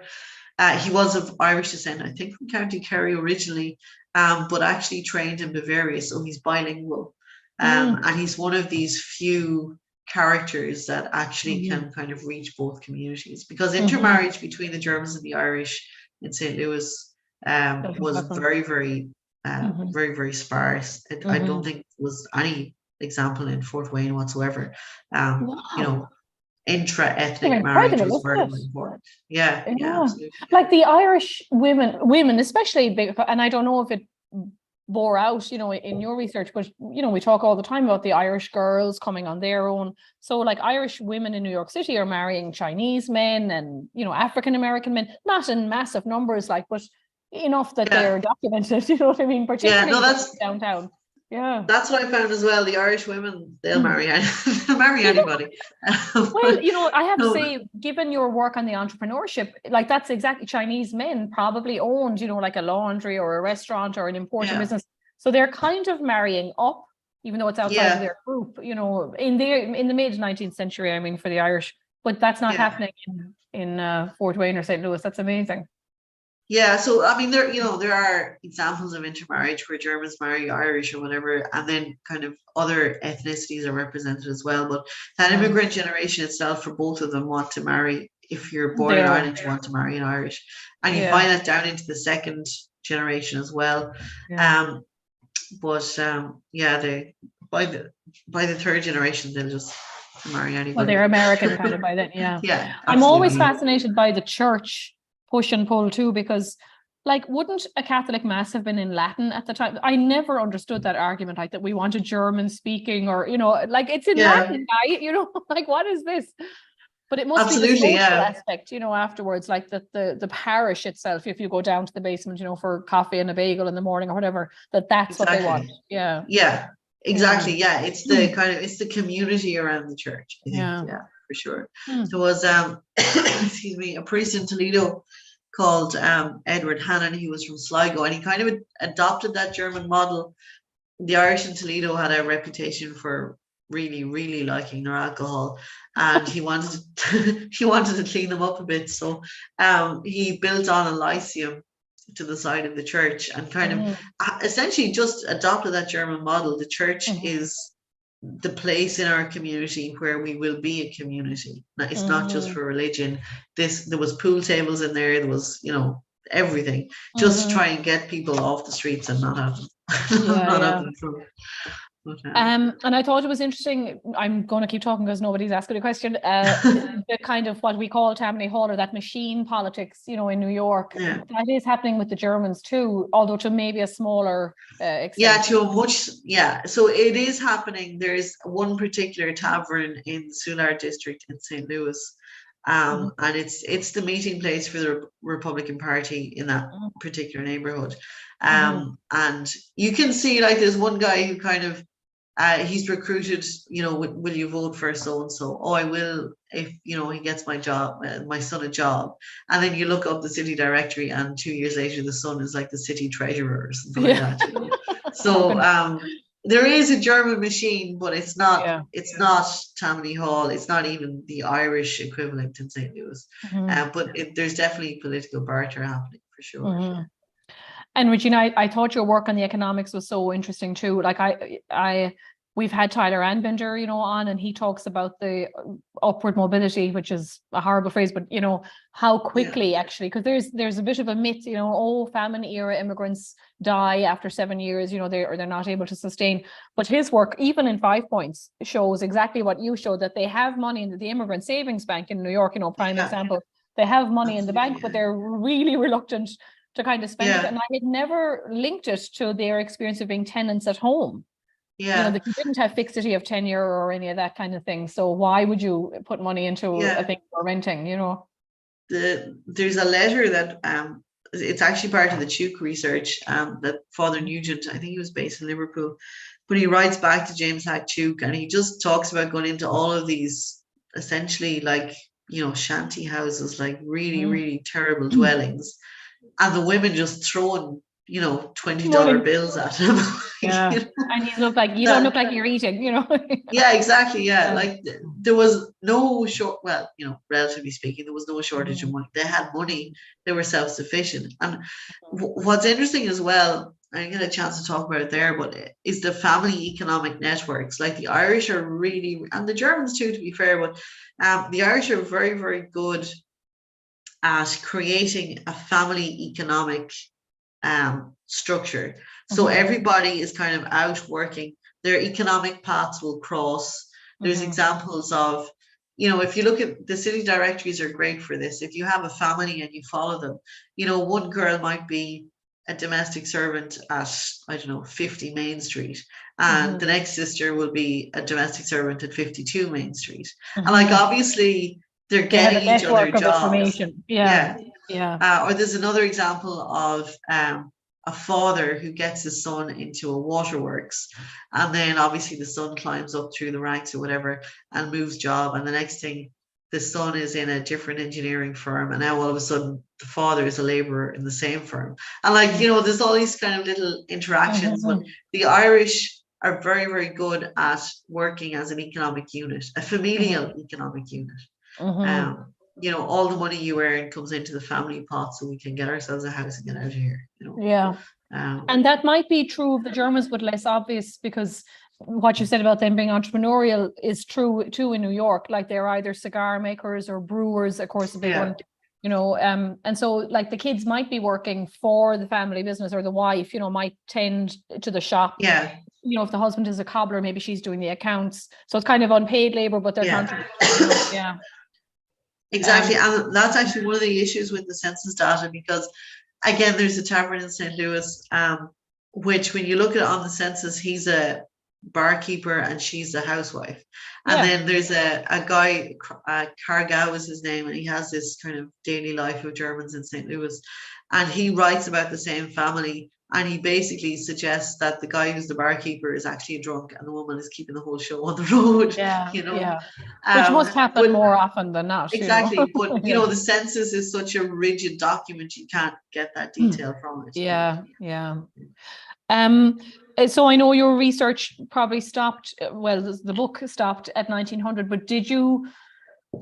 He was of Irish descent, I think from County Kerry originally, but actually trained in Bavaria, so he's bilingual. And he's one of these few characters that actually can kind of reach both communities, because intermarriage between the Germans and the Irish in St. Louis was very, very, very, very sparse. I don't think there was any example in Fort Wayne whatsoever. Intra-ethnic marriage was very important. Yeah, absolutely. Like the Irish women especially, and I don't know if it bore out, in your research, but we talk all the time about the Irish girls coming on their own. So like Irish women in New York City are marrying Chinese men and African American men, not in massive numbers, but enough that they're documented. You know what I mean? Particularly that's downtown. Yeah, that's what I found as well. The Irish women, they'll marry anybody. Well, I have to say, given your work on the entrepreneurship, like that's exactly, Chinese men probably owned, like a laundry or a restaurant or an importing business. So they're kind of marrying up, even though it's outside of their group, in the mid 19th century, I mean, for the Irish. But that's not happening in Fort Wayne or St. Louis. That's amazing. Yeah, so I mean, there are examples of intermarriage where Germans marry Irish or whatever, and then kind of other ethnicities are represented as well. But that immigrant generation itself, for both of them, want to marry. If you're born in Ireland, you want to marry an Irish, and you find that down into the second generation as well. They by the third generation, they'll just marry anybody. Well, they're American kind of by then. Yeah, I'm always fascinated by the church push and pull too, because wouldn't a Catholic mass have been in Latin at the time? I never understood that argument, that we want a German speaking, or it's in Latin, what is this? But it must be the Absolutely, social yeah. aspect, afterwards, like the parish itself, if you go down to the basement, for coffee and a bagel in the morning or whatever, that's what they want. Exactly. Yeah. Yeah, exactly. Yeah, it's the Mm. it's the community around the church, I think. Yeah. Yeah, for sure. Mm. There was excuse me, a priest in Toledo called Edward Hannon. He was from Sligo, and he kind of adopted that German model. The Irish in Toledo had a reputation for really, really liking their alcohol, and he wanted he wanted to clean them up a bit. So he built on a lyceum to the side of the church and kind of essentially just adopted that German model. The church is the place in our community where we will be a community. It's not just for religion. There was pool tables in there. There was, everything, just to try and get people off the streets and not have them, not have them drunk. And I thought it was interesting. I'm going to keep talking because nobody's asking a question. The kind of what we call Tammany Hall, or that machine politics, in New York, that is happening with the Germans too, although to maybe a smaller extent. Yeah, to a much, So it is happening. There's one particular tavern in the Soulard district in St. Louis, and it's the meeting place for the Republican Party in that particular neighborhood. And you can see, like, there's one guy who kind of he's recruited, will you vote for so and so? Oh, I will, if he gets my son a job. And then you look up the city directory, and 2 years later the son is like the city treasurer or something like that. So there is a German machine, but it's not Tammany Hall. It's not even the Irish equivalent in St. Louis. But there's definitely political barter happening for sure. And Regina, I thought your work on the economics was so interesting too. Like we've had Tyler Anbinder, on, and he talks about the upward mobility, which is a horrible phrase, but how quickly actually, because there's a bit of a myth, famine era immigrants die after 7 years, they're not able to sustain. But his work, even in 5 points, shows exactly what you showed, that they have money in the immigrant savings bank in New York, prime example. They have money in the bank, but they're really reluctant to kind of spend it. And I had never linked it to their experience of being tenants at home. That you didn't have fixity of tenure or any of that kind of thing. So why would you put money into a thing for renting, There's a letter that it's actually part of the Tuke research that Father Nugent, I think he was based in Liverpool, but he writes back to James Hack Tuke, and he just talks about going into all of these essentially like, shanty houses, like really, really terrible dwellings. And the women just throwing, $20 bills at him. And you look like don't look like you're eating, Yeah, exactly. Yeah. Like there was no relatively speaking, there was no shortage of money. They had money. They were self-sufficient. And what's interesting as well, I didn't get a chance to talk about it there, but is the family economic networks. Like the Irish are really, and the Germans too, to be fair, but the Irish are very, very good at creating a family economic structure. So everybody is kind of out working. Their economic paths will cross. There's examples of, if you look at the city directories are great for this. If you have a family and you follow them, one girl might be a domestic servant at, 50 Main Street, and the next sister will be a domestic servant at 52 Main Street. And like, obviously they're getting each other jobs. Or there's another example of a father who gets his son into a waterworks, and then obviously the son climbs up through the ranks or whatever and moves job, and the next thing the son is in a different engineering firm, and now all of a sudden the father is a laborer in the same firm. And like, there's all these kind of little interactions, but the Irish are very, very good at working as an economic unit, a familial economic unit. All the money you earn comes into the family pot, so we can get ourselves a house and get out of here. And that might be true of the Germans, but less obvious, because what you said about them being entrepreneurial is true too in New York. Like they're either cigar makers or brewers, of course, a big one. And so like the kids might be working for the family business, or the wife, might tend to the shop. If the husband is a cobbler, maybe she's doing the accounts. So it's kind of unpaid labor, but they're contributing. Exactly. And that's actually one of the issues with the census data, because again, there's a tavern in St. Louis, which when you look at it on the census, he's a barkeeper and she's the housewife. And Yeah. then there's a guy, Cargau is his name, and he has this kind of daily life of Germans in St. Louis. And he writes about the same family. And he basically suggests that the guy who's the barkeeper is actually a drunk and the woman is keeping the whole show on the road. Yeah. You know, Yeah. Which must happen but more often than not. exactly. You know? But you know, the census is such a rigid document, you can't get that detail from it. Yeah. Yeah. So I know your research probably stopped, well, the book stopped at 1900, but did you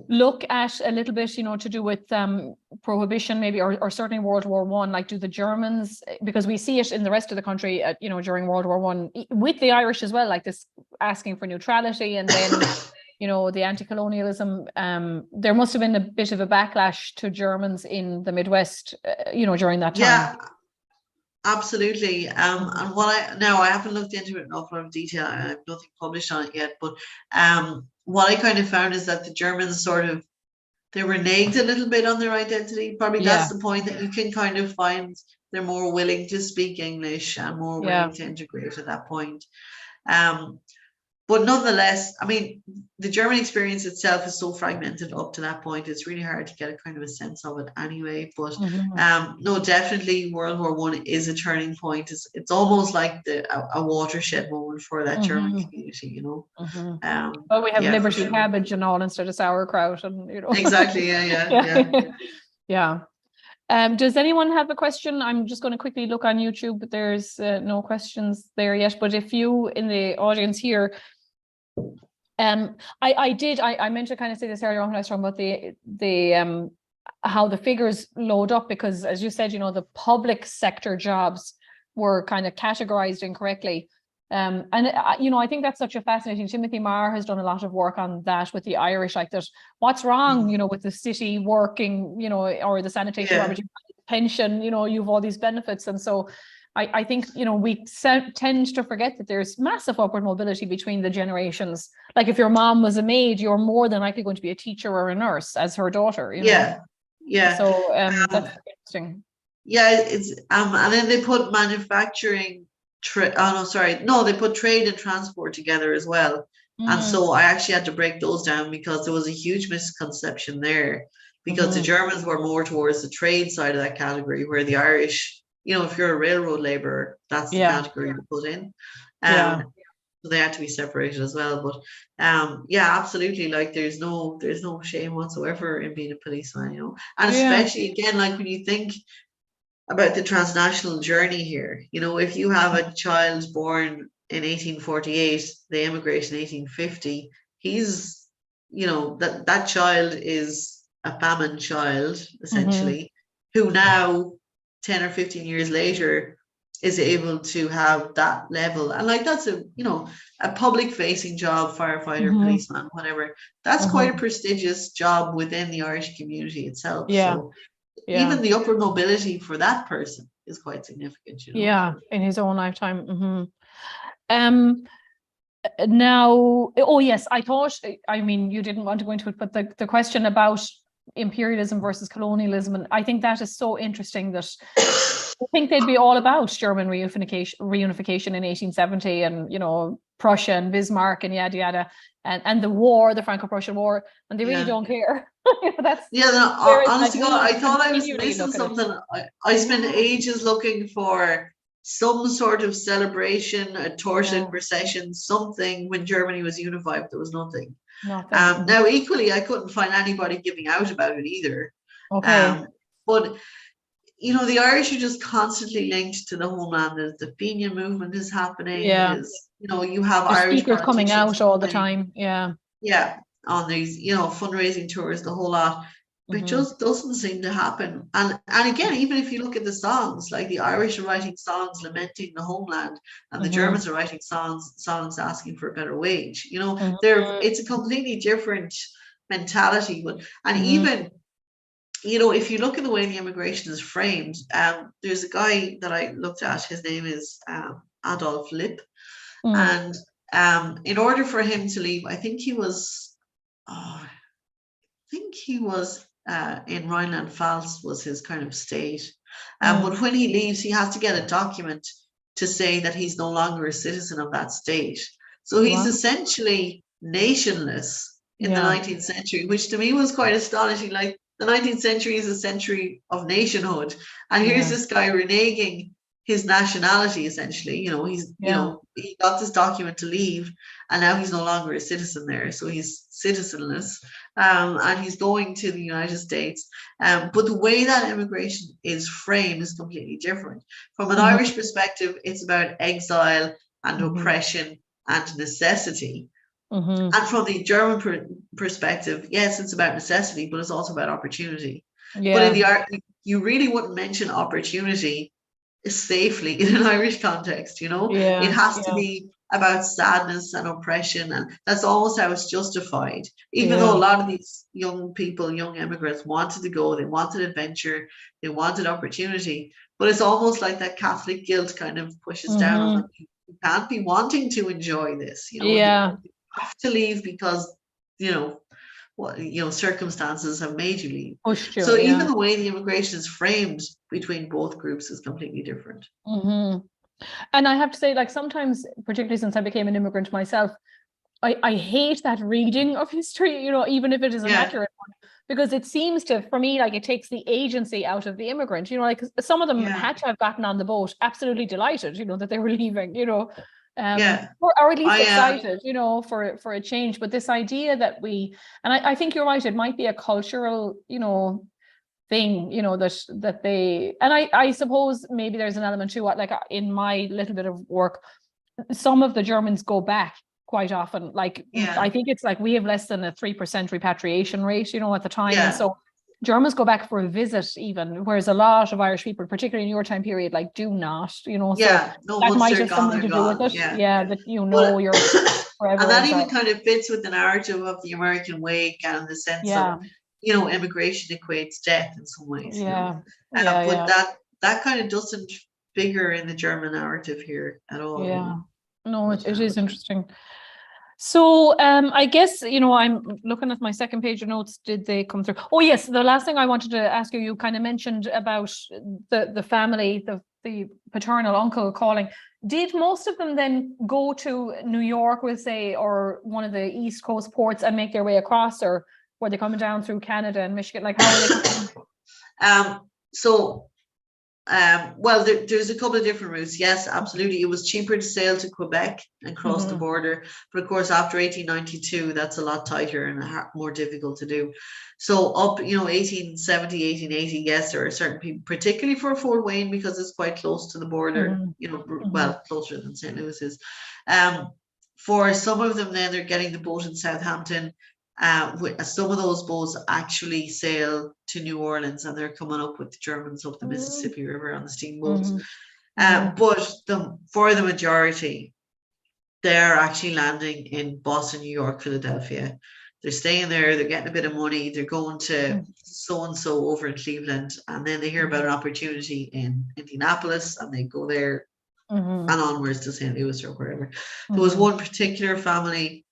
look at a little bit, you know, to do with prohibition maybe, or certainly World War One, like do the Germans, because we see it in the rest of the country, you know, during World War One, with the Irish as well, like this asking for neutrality, and then, you know, the anti-colonialism, there must have been a bit of a backlash to Germans in the Midwest, you know, during that time. Yeah. Absolutely. And I haven't looked into it in an awful lot of detail. I have nothing published on it yet. But what I kind of found is that the Germans they reneged a little bit on their identity. Probably that's the point, that you can kind of find they're more willing to speak English and more willing to integrate at that point. But nonetheless, I mean, the German experience itself is so fragmented up to that point. It's really hard to get a kind of a sense of it anyway. But no, definitely World War One is a turning point. It's almost like a watershed moment for that German community, you know. Well, we have liberty cabbage and all instead of sauerkraut, and you know. Exactly. Yeah. Does anyone have a question? I'm just going to quickly look on YouTube, but there's no questions there yet. But if you in the audience here, I meant to kind of say this earlier on when I was talking about the how the figures load up, because as you said, you know, the public sector jobs were kind of categorized incorrectly. And you know, I think that's such a fascinating. Timothy Marr has done a lot of work on that with the Irish, like that. What's wrong, you know, with the city working, you know, or the sanitation garbage pension, you know, you've all these benefits. And so I think, you know, we tend to forget that there's massive upward mobility between the generations. Like if your mom was a maid, you're more than likely going to be a teacher or a nurse as her daughter, you know? Yeah. So that's interesting. Yeah, it's and then they put manufacturing they put trade and transport together as well. And so I actually had to break those down, because there was a huge misconception there, because the Germans were more towards the trade side of that category, where the Irish, you know, if you're a railroad laborer, that's the category to put in. So they had to be separated as well. But absolutely, like there's no shame whatsoever in being a policeman, you know. And especially again, like when you think about the transnational journey here, you know, if you have a child born in 1848, they immigrate in 1850, he's, you know, that child is a famine child, essentially, who now 10 or 15 years later is able to have that level. And like, that's a, you know, a public facing job, firefighter, policeman, whatever. That's quite a prestigious job within the Irish community itself. So even the upward mobility for that person is quite significant, you know. Yeah, in his own lifetime. Now, oh yes, I thought, I mean, you didn't want to go into it, but the question about imperialism versus colonialism, and I think that is so interesting that I think they'd be all about German reunification in 1870, and, you know, Prussia and Bismarck and yada yada, and the war, the Franco-Prussian War, and they really don't care. That's honestly, I thought I was missing something. I spent ages looking for some sort of celebration, a torchlight procession, something when Germany was unified. There was nothing. Now, equally, I couldn't find anybody giving out about it either. But you know, the Irish are just constantly linked to the homeland. The Fenian movement is happening. You know, you have Irish speakers coming out all the time. On these, you know, fundraising tours, the whole lot. But it just doesn't seem to happen. And again, even if you look at the songs, like the Irish are writing songs lamenting the homeland, and the Germans are writing songs asking for a better wage. You know, it's a completely different mentality. And even, you know, if you look at the way the immigration is framed, there's a guy that I looked at, his name is Adolf Lipp. And in order for him to leave, I think he was in Rhineland-Pfalz was his kind of state. But when he leaves, he has to get a document to say that he's no longer a citizen of that state. So he's essentially nationless in the 19th century, which to me was quite astonishing. Like, the 19th century is a century of nationhood, and here's this guy reneging his nationality, essentially. You know, he got this document to leave, and now he's no longer a citizen there, so he's citizenless, and he's going to the United States. But the way that immigration is framed is completely different. From an Irish perspective, it's about exile and oppression and necessity. And from the German perspective, yes, it's about necessity, but it's also about opportunity. But in the art, you really wouldn't mention opportunity safely in an Irish context, you know? It has to be about sadness and oppression, and that's almost how it's justified. Even though a lot of these young people, young immigrants, wanted to go, they wanted adventure, they wanted opportunity, but it's almost like that Catholic guilt kind of pushes down on them. You can't be wanting to enjoy this, you know? You have to leave because, circumstances have made you leave. So even the way the immigration is framed between both groups is completely different. And I have to say, like, sometimes, particularly since I became an immigrant myself, I hate that reading of history, you know, even if it is an accurate one, because it seems to, for me, like, it takes the agency out of the immigrant, you know, like some of them had to have gotten on the boat absolutely delighted, you know, that they were leaving, you know, or at least excited, you know, for a change. But this idea that I think you're right, it might be a cultural, you know, thing, you know, that they, and I suppose maybe there's an element to what, like, in my little bit of work, some of the Germans go back quite often. Like, I think it's like we have less than a 3% repatriation rate, you know, at the time. And so Germans go back for a visit even, whereas a lot of Irish people, particularly in your time period, like, do not, you know, so that might have something to do with it. That, you know, you're forever. And that even kind of fits with the narrative of the American wake and the sense of, you know, immigration equates death in some ways. You know? But that kind of doesn't figure in the German narrative here at all. You know? No, it is interesting. So I guess, you know, I'm looking at my second page of notes. Did they come through? Oh, yes. The last thing I wanted to ask you, you kind of mentioned about the family, the paternal uncle calling. Did most of them then go to New York, we'll say, or one of the East Coast ports and make their way across, or were they coming down through Canada and Michigan? Like, how were they coming? Well, there's a couple of different routes. Yes, absolutely. It was cheaper to sail to Quebec and cross the border. But of course, after 1892, that's a lot tighter and more difficult to do. So up, you know, 1870, 1880, yes, there are certain people, particularly for Fort Wayne, because it's quite close to the border, you know, well, closer than St. Louis is. For some of them, then they're getting the boat in Southampton. Some of those boats actually sail to New Orleans, and they're coming up with the Germans up the Mississippi River on the steamboats. But for the majority, they're actually landing in Boston, New York, Philadelphia. They're staying there, they're getting a bit of money, they're going to so-and-so over in Cleveland, and then they hear about an opportunity in Indianapolis, and they go there and onwards to St. Louis or wherever. There was one particular family.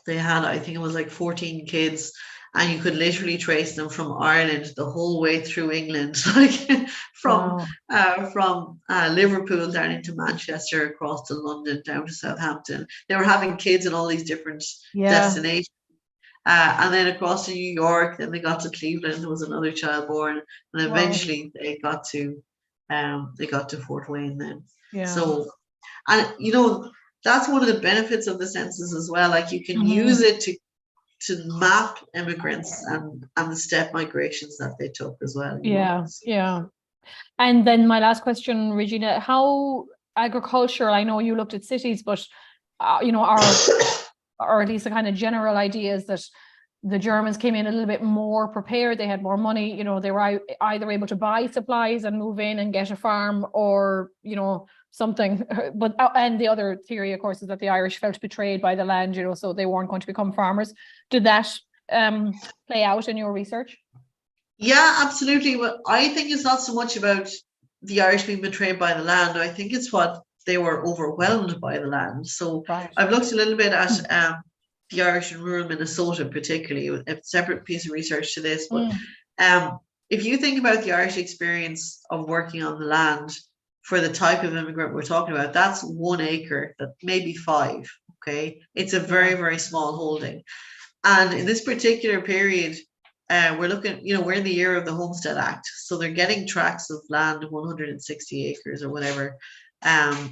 They had, I think it was like 14 kids, and you could literally trace them from Ireland the whole way through England, like from Liverpool down into Manchester, across to London, down to Southampton. They were having kids in all these different destinations. And then across to New York, then they got to Cleveland, there was another child born, and eventually they got to Fort Wayne then. So, and you know, that's one of the benefits of the census as well. Like, you can use it to map immigrants and the step migrations that they took as well. And then my last question, Regina, how agricultural, I know you looked at cities, but you know, or at least the kind of general idea is that the Germans came in a little bit more prepared. They had more money, you know, they were either able to buy supplies and move in and get a farm, or, you know, something. But and the other theory, of course, is that the Irish felt betrayed by the land, you know, so they weren't going to become farmers. Did that play out in your research? Yeah, absolutely. But I think it's not so much about the Irish being betrayed by the land. I think it's what they were overwhelmed by the land. So I've looked a little bit at the Irish in rural Minnesota, particularly, a separate piece of research to this. But if you think about the Irish experience of working on the land, for the type of immigrant we're talking about, that's 1 acre, that maybe 5. Okay, it's a very, very small holding. And in this particular period, we're looking, we're in the year of the Homestead Act. So they're getting tracts of land, 160 acres or whatever,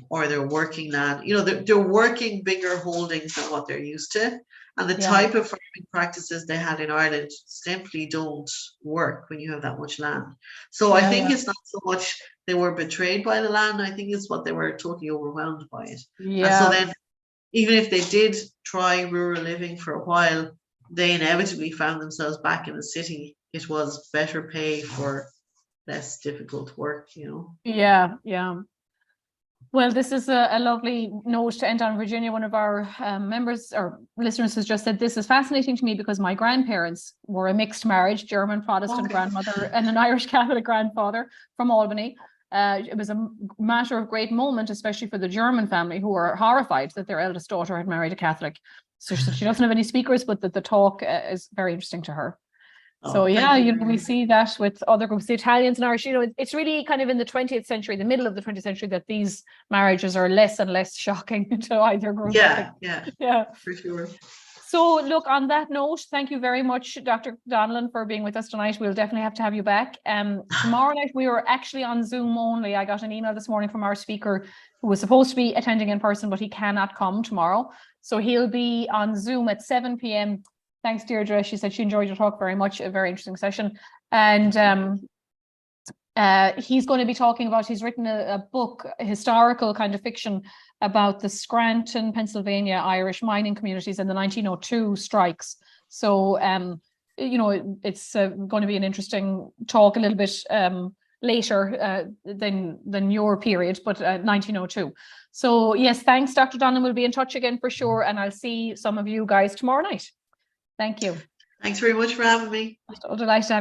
or they're working land, they're working bigger holdings than what they're used to. And the type of farming practices they had in Ireland simply don't work when you have that much land. So I think it's not so much they were betrayed by the land. I think it's what they were totally overwhelmed by it. And so then, even if they did try rural living for a while, they inevitably found themselves back in the city. It was better pay for less difficult work, Yeah. Well, this is a lovely note to end on. Virginia, one of our members or listeners, has just said, this is fascinating to me because my grandparents were a mixed marriage, German Protestant grandmother and an Irish Catholic grandfather from Albany. It was a matter of great moment, especially for the German family, who were horrified that their eldest daughter had married a Catholic. So she doesn't have any speakers, but the talk is very interesting to her. So we see that with other groups, the Italians and Irish, it's really kind of in the 20th century, the middle of the 20th century, that these marriages are less and less shocking to either group. Yeah, for sure. So look, on that note, thank you very much, Dr. Conlon, for being with us tonight. We'll definitely have to have you back. Tomorrow night, we were actually on Zoom only. I got an email this morning from our speaker who was supposed to be attending in person, but he cannot come tomorrow. So he'll be on Zoom at 7 p.m. Thanks, Deirdre. She said she enjoyed your talk very much. A very interesting session. And he's going to be talking about, he's written a book, a historical kind of fiction about the Scranton, Pennsylvania Irish mining communities and the 1902 strikes. So, it's going to be an interesting talk, a little bit later than your period, but 1902. So yes, thanks, Dr. Donnan. We'll be in touch again for sure. And I'll see some of you guys tomorrow night. Thank you. Thanks very much for having me. Delighted to have you.